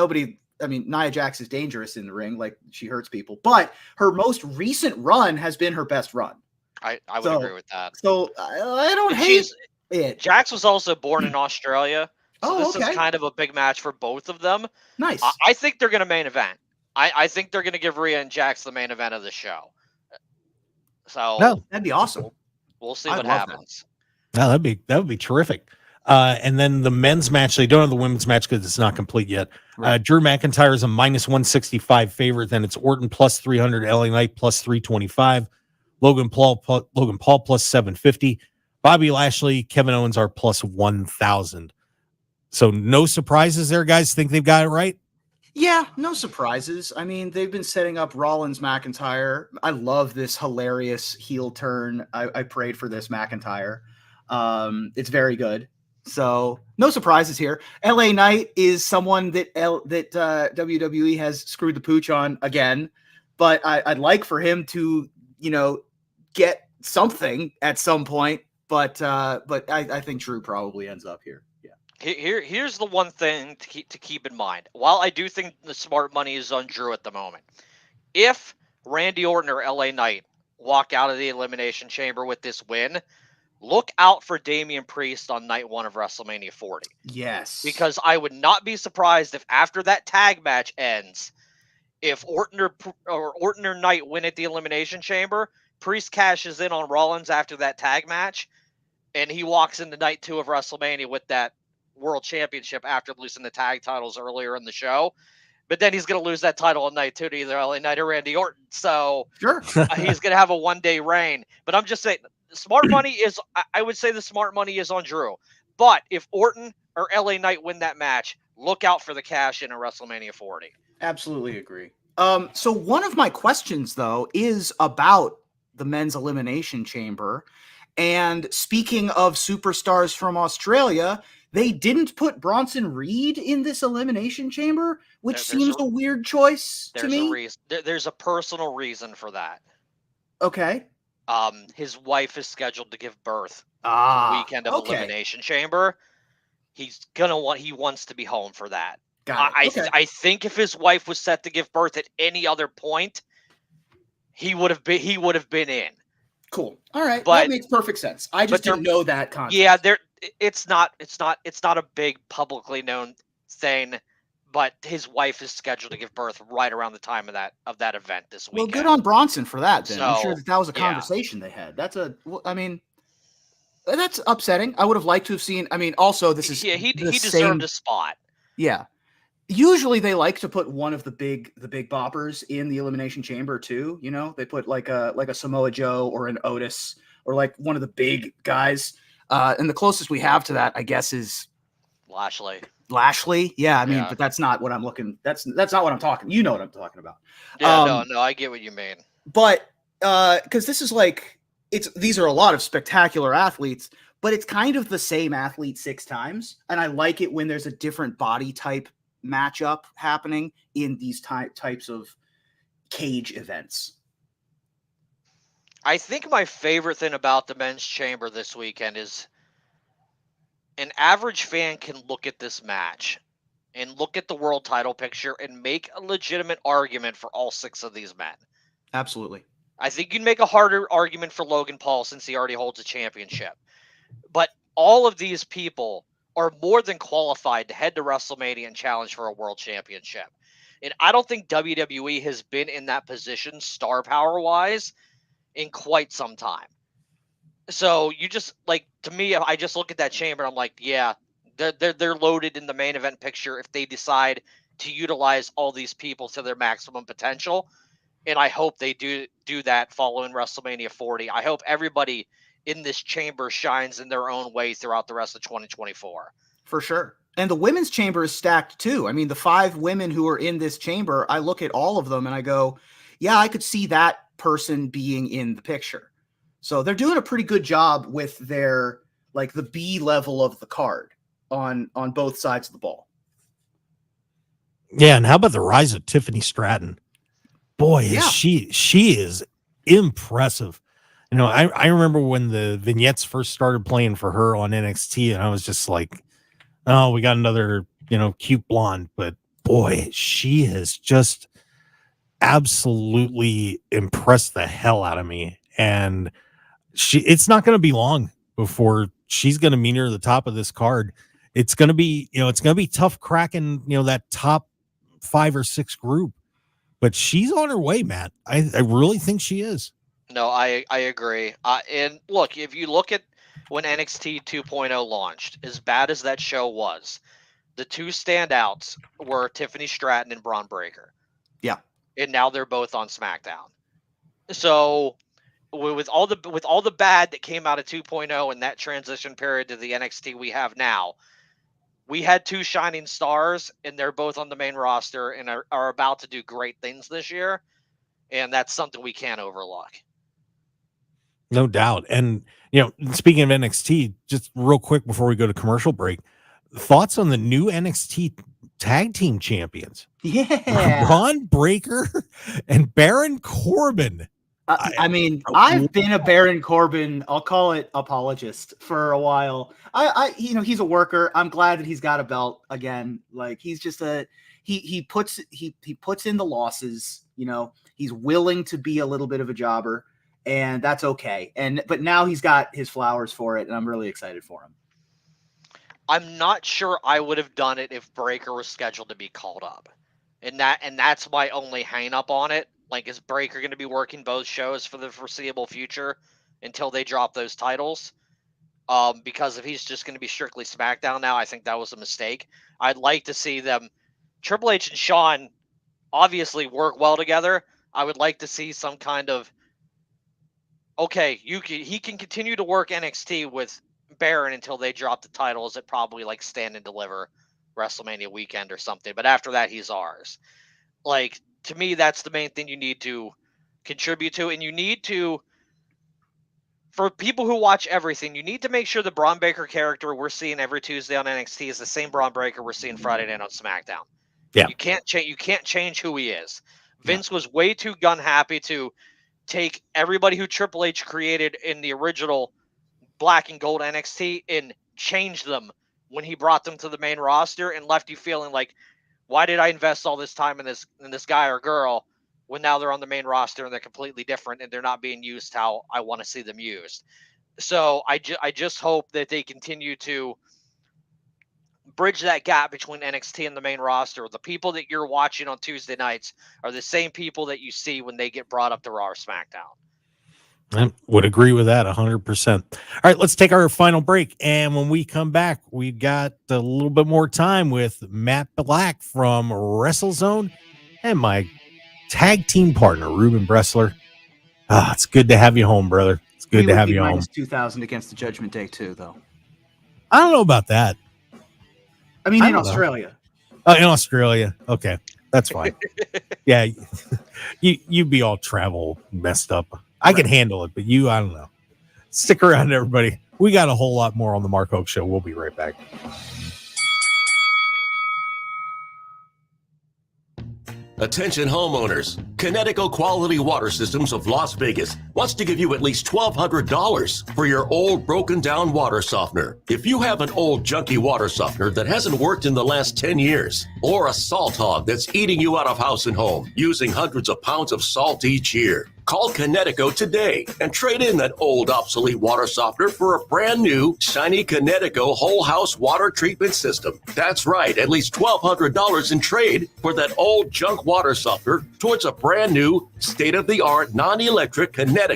Nia Jax is dangerous in the ring. Like, she hurts people. But her most recent run has been her best run. I would agree with that. So I don't hate it. Jax was also born in Australia. So this is kind of a big match for both of them. Nice. I think they're going to main event. I think they're going to give Rhea and Jax the main event of the show. So that'd be awesome. We'll see what happens. No, that would be terrific. And then the men's match, they don't have the women's match because it's not complete yet. Right. Drew McIntyre is a minus 165 favorite. Then it's Orton plus 300, LA Knight plus 325, Logan Paul plus 750, Bobby Lashley, Kevin Owens are plus 1,000. So no surprises there, guys. Think they've got it right? Yeah, no surprises. I mean, they've been setting up Rollins McIntyre. I love this hilarious heel turn. I prayed for this McIntyre. It's very good. So no surprises here. LA Knight is someone that WWE has screwed the pooch on again, but I'd like for him to, get something at some point. But I think Drew probably ends up here. Here's the one thing to keep in mind. While I do think the smart money is on Drew at the moment, if Randy Orton or LA Knight walk out of the Elimination Chamber with this win, look out for Damian Priest on night 1 of WrestleMania 40. Yes. Because I would not be surprised if after that tag match ends, if Orton or Knight win at the Elimination Chamber, Priest cashes in on Rollins after that tag match, and he walks into night 2 of WrestleMania with that World Championship after losing the tag titles earlier in the show. But then he's going to lose that title on night 2 to either LA Knight or Randy Orton. So sure. He's going to have a one-day reign. But I'm just saying, smart money is, I would say the smart money is on Drew. But if Orton or LA Knight win that match, look out for the cash in WrestleMania 40. Absolutely agree. So one of my questions, though, is about the men's Elimination Chamber. And speaking of superstars from Australia, they didn't put Bronson Reed in this Elimination Chamber, which seems a weird choice to me. There's a personal reason for that. Okay. His wife is scheduled to give birth the weekend of Elimination Chamber. He wants to be home for that. I think if his wife was set to give birth at any other point, he would have been in. Cool. All right. That makes perfect sense. I just didn't know that concept. Yeah, it's not a big publicly known thing, but his wife is scheduled to give birth right around the time of that event this weekend. Well, good on Bronson for that then. I'm sure that was a conversation they had. That's upsetting. I would have liked to have seen, also this is he deserved a spot. Yeah. Usually they like to put one of the big boppers in the Elimination Chamber too. They put like a Samoa Joe or an Otis or like one of the big guys. And the closest we have to that, I guess, is Lashley. Yeah. But that's not what I'm looking. That's not what I'm talking. You know what I'm talking about. Yeah, no, I get what you mean. But because this is these are a lot of spectacular athletes, but it's kind of the same athlete 6 times. And I like it when there's a different body type matchup happening in these types of cage events. I think my favorite thing about the men's chamber this weekend is an average fan can look at this match and look at the world title picture and make a legitimate argument for all 6 of these men. Absolutely. I think you'd make a harder argument for Logan Paul since he already holds a championship. But all of these people are more than qualified to head to WrestleMania and challenge for a world championship. And I don't think WWE has been in that position star power wise in quite some time. So you just to me, I just look at that chamber. I'm like, yeah, they're loaded in the main event picture if they decide to utilize all these people to their maximum potential. And I hope they do that following WrestleMania 40. I hope everybody in this chamber shines in their own way throughout the rest of 2024. For sure. And the women's chamber is stacked too. I mean, the 5 women who are in this chamber, I look at all of them and I go, yeah, I could see that person being in the picture. So they're doing a pretty good job with their, like, the B level of the card on both sides of the ball. Yeah, and how about the rise of Tiffany Stratton? Boy, is she is impressive. You know, I remember when the vignettes first started playing for her on NXT, and I was just like, oh, we got another, cute blonde. But boy, she has just absolutely impressed the hell out of me. And it's not going to be long before she's going to meet her at the top of this card. It's going to be, it's going to be tough cracking, that top 5 or 6 group, but she's on her way, Matt. I really think she is. No, I agree. And look, if you look at when NXT 2.0 launched, as bad as that show was, the two standouts were Tiffany Stratton and Braun Breaker. Yeah. And now they're both on SmackDown. So with all the bad that came out of 2.0 and that transition period to the NXT we have now, we had 2 shining stars, and they're both on the main roster and are about to do great things this year. And that's something we can't overlook. No doubt. And, speaking of NXT, just real quick before we go to commercial break, thoughts on the new NXT tag team champions? Yeah. Braun Breaker and Baron Corbin. I mean, I've been a Baron Corbin, I'll call it apologist, for a while. He's a worker. I'm glad that he's got a belt again. Like, he's just he puts in the losses, he's willing to be a little bit of a jobber, and that's okay. But now he's got his flowers for it, and I'm really excited for him. I'm not sure I would have done it if Breaker was scheduled to be called up. And that's my only hang up on it. Like, is Breaker going to be working both shows for the foreseeable future until they drop those titles? Because if he's just going to be strictly SmackDown now, I think that was a mistake. I'd like to see them. Triple H and Shawn obviously work well together. I would like to see some kind of, okay, he can continue to work NXT with Baron until they drop the titles at probably like Stand and Deliver WrestleMania weekend or something. But after that, he's ours. Like, to me, that's the main thing you need to contribute to. And you need to, for people who watch everything, you need to make sure the Braun Breaker character we're seeing every Tuesday on NXT is the same Braun Breaker we're seeing Friday night on SmackDown. Yeah. You can't change who he is. Vince was way too gun happy to take everybody who Triple H created in the original black and gold NXT and change them when he brought them to the main roster, and left you feeling like, why did I invest all this time in this guy or girl when now they're on the main roster and they're completely different and they're not being used how I want to see them used? So I just hope that they continue to bridge that gap between NXT and the main roster. The people that you're watching on Tuesday nights are the same people that you see when they get brought up to Raw or SmackDown. I would agree with that 100%. All right, let's take our final break. And when we come back, we got a little bit more time with Matt Black from WrestleZone and my tag team partner, Reuben Bresler. It's good to have you home, brother. It's good to have you home. 2,000 against the Judgment Day, too, though. I don't know about that. I mean, in Australia. Oh, in Australia. Okay, that's fine. Yeah, you'd be all travel messed up. I can handle it, but I don't know. Stick around, everybody. We got a whole lot more on the Mark Hoke Show. We'll be right back. Attention homeowners, Connecticut Quality Water Systems of Las Vegas wants to give you at least $1,200 for your old broken down water softener. If you have an old junky water softener that hasn't worked in the last 10 years, or a salt hog that's eating you out of house and home, using hundreds of pounds of salt each year, call Connecticut today and trade in that old obsolete water softener for a brand new, shiny Connecticut whole house water treatment system. That's right, at least $1,200 in trade for that old junk water softener towards a brand new, state-of-the-art, non-electric Connecticut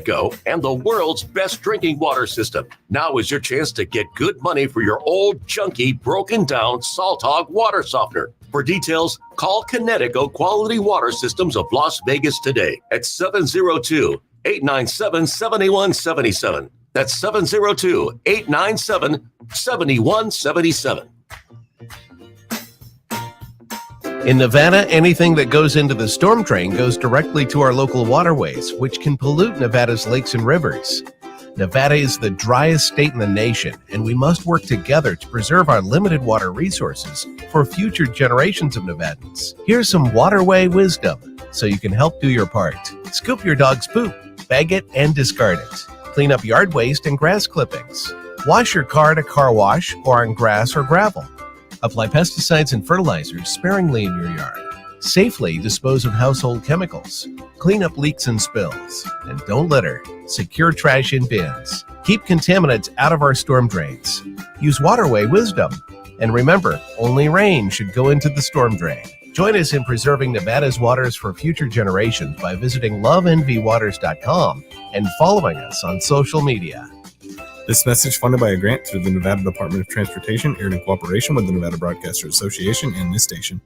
and the world's best drinking water system. Now is your chance to get good money for your old, junky, broken down salt hog water softener. For details, call Connecticut Quality Water Systems of Las Vegas today at 702-897-7177. That's 702-897-7177. In Nevada, anything that goes into the storm drain goes directly to our local waterways, which can pollute Nevada's lakes and rivers. Nevada is the driest state in the nation, and we must work together to preserve our limited water resources for future generations of Nevadans. Here's some waterway wisdom so you can help do your part. Scoop your dog's poop, bag it, and discard it. Clean up yard waste and grass clippings. Wash your car at a car wash or on grass or gravel. Apply pesticides and fertilizers sparingly in your yard. Safely dispose of household chemicals. Clean up leaks and spills. And don't litter. Secure trash in bins. Keep contaminants out of our storm drains. Use waterway wisdom. And remember, only rain should go into the storm drain. Join us in preserving Nevada's waters for future generations by visiting loveenvywaters.com and following us on social media. This message funded by a grant through the Nevada Department of Transportation, aired in cooperation with the Nevada Broadcasters Association and this station.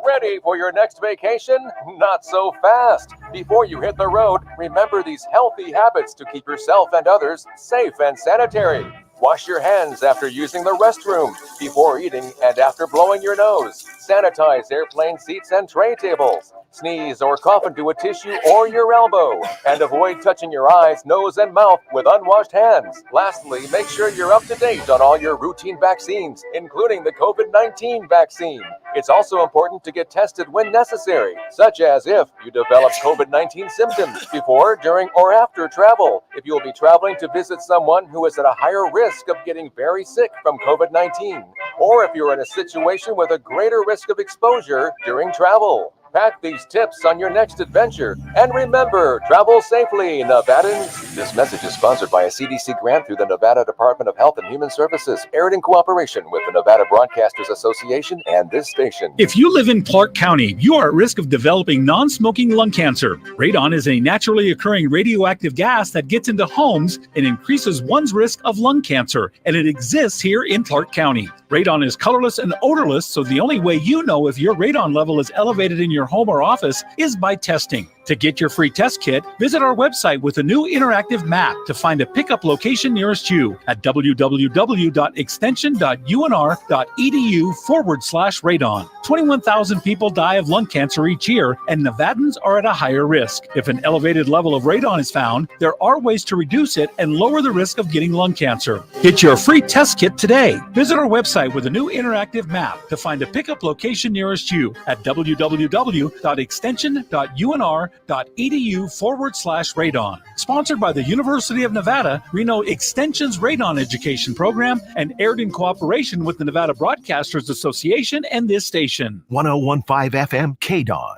Ready for your next vacation? Not so fast. Before you hit the road, remember these healthy habits to keep yourself and others safe and sanitary. Wash your hands after using the restroom, before eating and after blowing your nose. Sanitize airplane seats and tray tables. Sneeze or cough into a tissue or your elbow. And avoid touching your eyes, nose, and mouth with unwashed hands. Lastly, make sure you're up to date on all your routine vaccines, including the COVID-19 vaccine. It's also important to get tested when necessary, such as if you develop COVID-19 symptoms before, during, or after travel. If you will be traveling to visit someone who is at a higher risk of getting very sick from COVID-19, or if you're in a situation with a greater risk of exposure during travel. Pack these tips on your next adventure. And remember, travel safely, Nevadans. This message is sponsored by a CDC grant through the Nevada Department of Health and Human Services, aired in cooperation with the Nevada Broadcasters Association and this station. If you live in Clark County, you are at risk of developing non-smoking lung cancer. Radon is a naturally occurring radioactive gas that gets into homes and increases one's risk of lung cancer, and it exists here in Clark County. Radon is colorless and odorless, so the only way you know if your radon level is elevated in your home or office is by testing. To get your free test kit, visit our website with a new interactive map to find a pickup location nearest you at www.extension.unr.edu/radon. 21,000 people die of lung cancer each year, and Nevadans are at a higher risk. If an elevated level of radon is found, there are ways to reduce it and lower the risk of getting lung cancer. Get your free test kit today. Visit our website with a new interactive map to find a pickup location nearest you at www.extension.unr.edu/radon. Sponsored by the University of Nevada, Reno Extension's Radon Education Program, and aired in cooperation with the Nevada Broadcasters Association and this station. 101.5 FM KDAWN.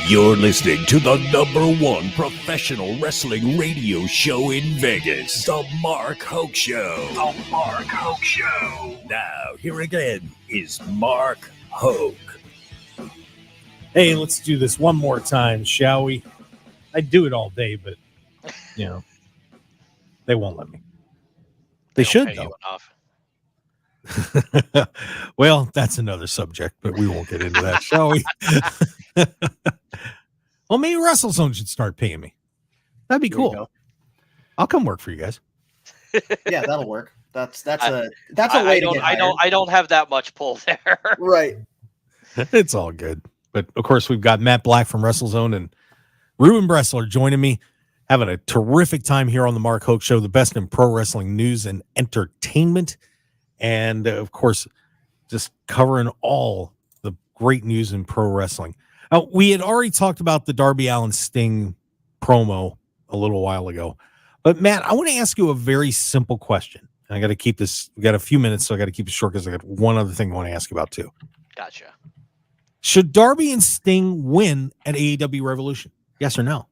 You're listening to the #1 professional wrestling radio show in Vegas, The Mark Hoke Show. The Mark Hoke Show. Now, here again is Mark Hoke. Hey, let's do this one more time, shall we? I'd do it all day, but, they won't let me. They should, though. Well, that's another subject, but we won't get into that, shall we? Well, maybe WrestleZone should start paying me. That'd be cool. I'll come work for you guys. Yeah, that'll work. That's a way to get hired. I don't have that much pull there. Right. It's all good. But of course, we've got Matt Black from WrestleZone and Reuben Bresler joining me, having a terrific time here on the Mark Hoke Show, the best in pro wrestling news and entertainment. And of course, just covering all the great news in pro wrestling. We had already talked about the Darby Allin Sting promo a little while ago. But Matt, I want to ask you a very simple question. And I got to keep this, we got a few minutes, so I got to keep it short because I got one other thing I want to ask you about too. Gotcha. Should Darby and Sting win at AEW Revolution? Yes or no?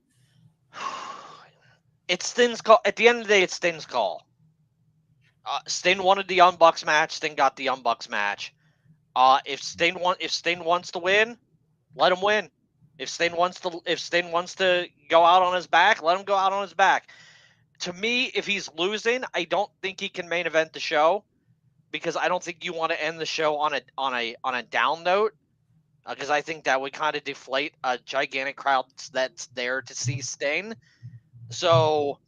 It's Sting's call. At the end of the day, it's Sting's call. Sting wanted the Young Bucks match. Sting got the Young Bucks match. If Sting wants to win, let him win. If Sting wants to go out on his back, let him go out on his back. To me, if he's losing, I don't think he can main event the show, because I don't think you want to end the show on a down note, because I think that would kind of deflate a gigantic crowd that's there to see Sting. So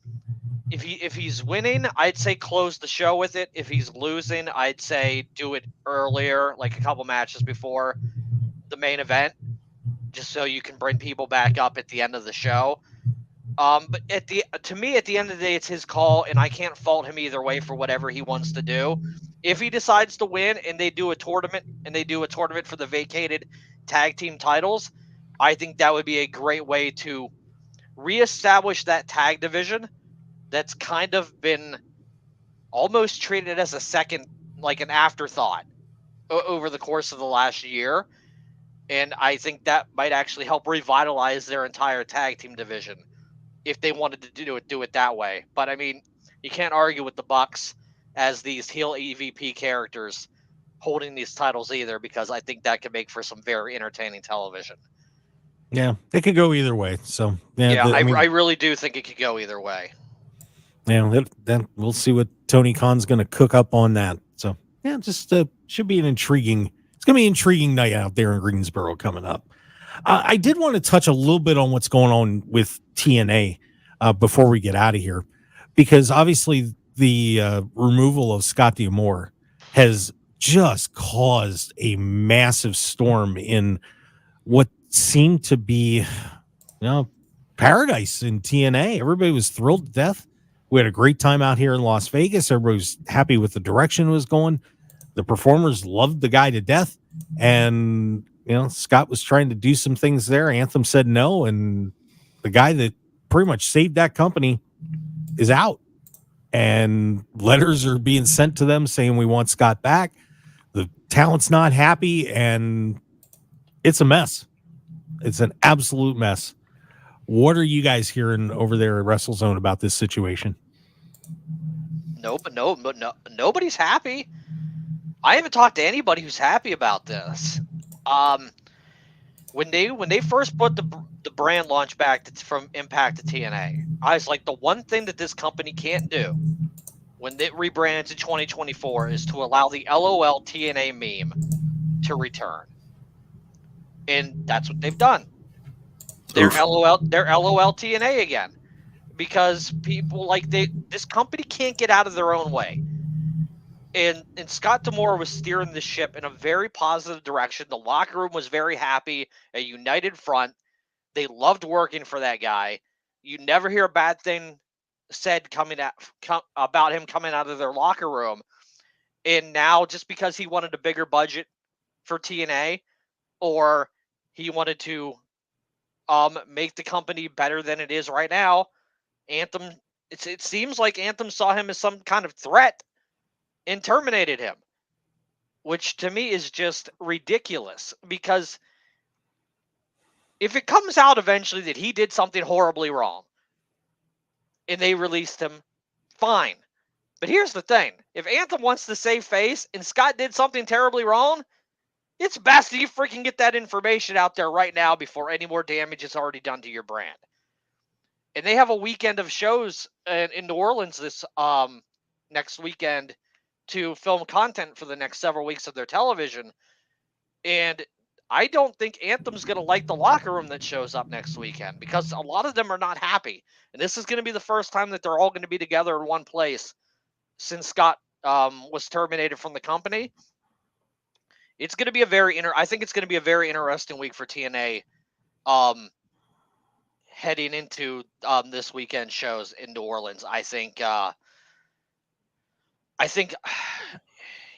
if he's winning, I'd say close the show with it. If he's losing, I'd say do it earlier, like a couple matches before the main event, just so you can bring people back up at the end of the show. But to me, at the end of the day, it's his call, and I can't fault him either way for whatever he wants to do. If he decides to win and they do a tournament for the vacated tag team titles, I think that would be a great way to reestablish that tag division that's kind of been almost treated as a second, like an afterthought over the course of the last year. And I think that might actually help revitalize their entire tag team division if they wanted to do it that way. But I mean, you can't argue with the Bucks as these heel EVP characters holding these titles either, because I think that could make for some very entertaining television. Yeah, it could go either way. So I really do think it could go either way. Yeah, then we'll see what Tony Khan's going to cook up on that. So yeah, just should be it's going to be an intriguing night out there in Greensboro coming up. I did want to touch a little bit on what's going on with TNA before we get out of here, because obviously the removal of Scott D'Amore has just caused a massive storm in what seemed to be, paradise in TNA. Everybody was thrilled to death. We had a great time out here in Las Vegas. Everybody was happy with the direction it was going. The performers loved the guy to death. And, Scott was trying to do some things there. Anthem said no. And the guy that pretty much saved that company is out. And letters are being sent to them saying we want Scott back. The talent's not happy. And it's a mess. It's an absolute mess. What are you guys hearing over there at WrestleZone about this situation? No, nobody's happy. I haven't talked to anybody who's happy about this. When they first put the brand launch back from Impact to TNA, I was like, the one thing that this company can't do when it rebrands in 2024 is to allow the LOL TNA meme to return. And that's what they've done. They're LOL TNA again, because people this company can't get out of their own way. And Scott D'Amore was steering the ship in a very positive direction. The locker room was very happy, a united front. They loved working for that guy. You never hear a bad thing said about him coming out of their locker room. And now, just because he wanted a bigger budget for TNA, or he wanted to make the company better than it is right now, Anthem, it seems like Anthem saw him as some kind of threat and terminated him, which to me is just ridiculous, because if it comes out eventually that he did something horribly wrong and they released him, fine. But here's the thing. If Anthem wants to save face and Scott did something terribly wrong, it's best that you freaking get that information out there right now before any more damage is already done to your brand. And they have a weekend of shows in New Orleans this next weekend to film content for the next several weeks of their television. And I don't think Anthem's going to like the locker room that shows up next weekend, because a lot of them are not happy. And this is going to be the first time that they're all going to be together in one place since Scott was terminated from the company. It's going to be I think it's going to be a very interesting week for TNA heading into this weekend shows in New Orleans. I think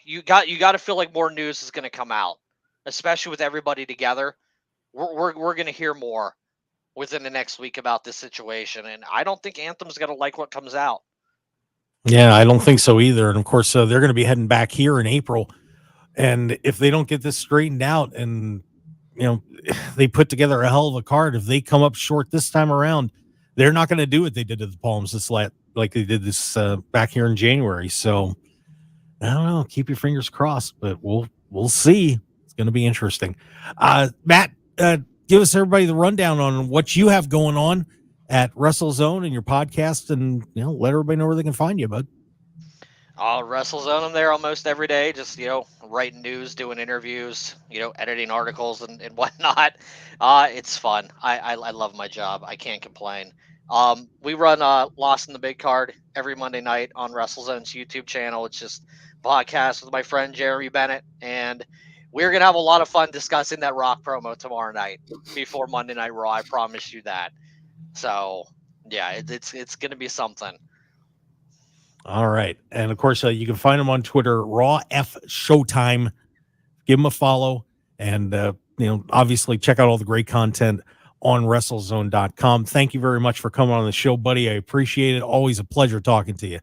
you got to feel like more news is going to come out, especially with everybody together. We're going to hear more within the next week about this situation, and I don't think Anthem's going to like what comes out. Yeah, I don't think so either. And of course, they're going to be heading back here in April. And if they don't get this straightened out, and they put together a hell of a card, if they come up short this time around, they're not going to do what they did to the Palms like they did this back here in January. So I don't know. Keep your fingers crossed, but we'll see. It's going to be interesting. Matt, give us everybody the rundown on what you have going on at WrestleZone and your podcast, and let everybody know where they can find you, bud. WrestleZone, I'm there almost every day, just, writing news, doing interviews, editing articles and whatnot. It's fun. I love my job. I can't complain. We run Lost in the Big Card every Monday night on WrestleZone's YouTube channel. It's just a podcast with my friend Jeremy Bennett, and we're going to have a lot of fun discussing that Rock promo tomorrow night before Monday Night Raw. I promise you that. So Yeah, it's going to be something. All right. And of course, you can find him on Twitter, Raw F Showtime. Give him a follow. And, obviously check out all the great content on WrestleZone.com. Thank you very much for coming on the show, buddy. I appreciate it. Always a pleasure talking to you.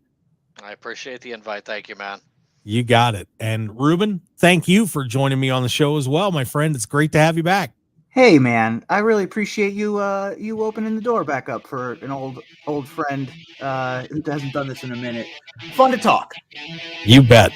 I appreciate the invite. Thank you, man. You got it. And Reuben, thank you for joining me on the show as well, my friend. It's great to have you back. Hey, man, I really appreciate you opening the door back up for an old friend who hasn't done this in a minute. Fun to talk. You bet.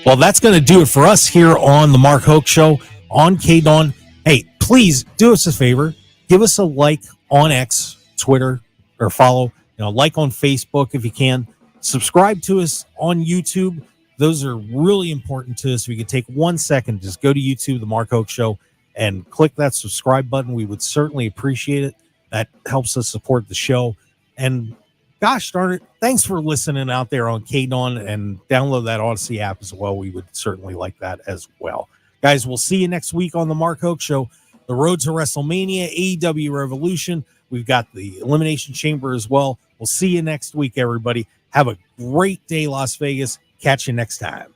Well, that's going to do it for us here on the Mark Hoke Show on KDAWN. Hey, please do us a favor. Give us a like on X, Twitter, or follow. Like on Facebook if you can. Subscribe to us on YouTube. Those are really important to us. If you could take 1 second, just go to YouTube, the Mark Hoke Show, and click that subscribe button. We would certainly appreciate it. That helps us support the show. And gosh darn it, thanks for listening out there on KDAWN, and download that Odyssey app as well. We would certainly like that as well. Guys, we'll see you next week on the Mark Hoke Show. The road to WrestleMania, AEW Revolution. We've got the Elimination Chamber as well. We'll see you next week, everybody. Have a great day, Las Vegas. Catch you next time.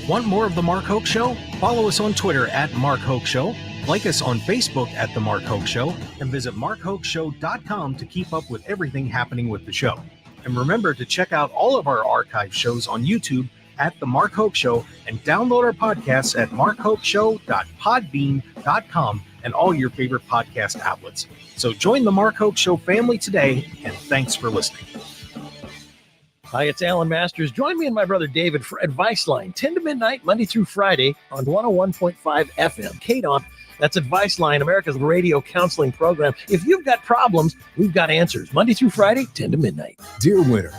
Want more of The Mark Hoke Show? Follow us on Twitter at Mark Hoke Show, like us on Facebook at The Mark Hoke Show, and visit markhokeshow.com to keep up with everything happening with the show. And remember to check out all of our archive shows on YouTube at The Mark Hoke Show, and download our podcasts at markhokeshow.podbean.com and all your favorite podcast outlets. So join The Mark Hoke Show family today, and thanks for listening. Hi, it's Alan Masters. Join me and my brother David for Advice Line, 10 to midnight, Monday through Friday on 101.5 FM. KDAWN, that's Advice Line, America's radio counseling program. If you've got problems, we've got answers. Monday through Friday, 10 to midnight. Dear winner,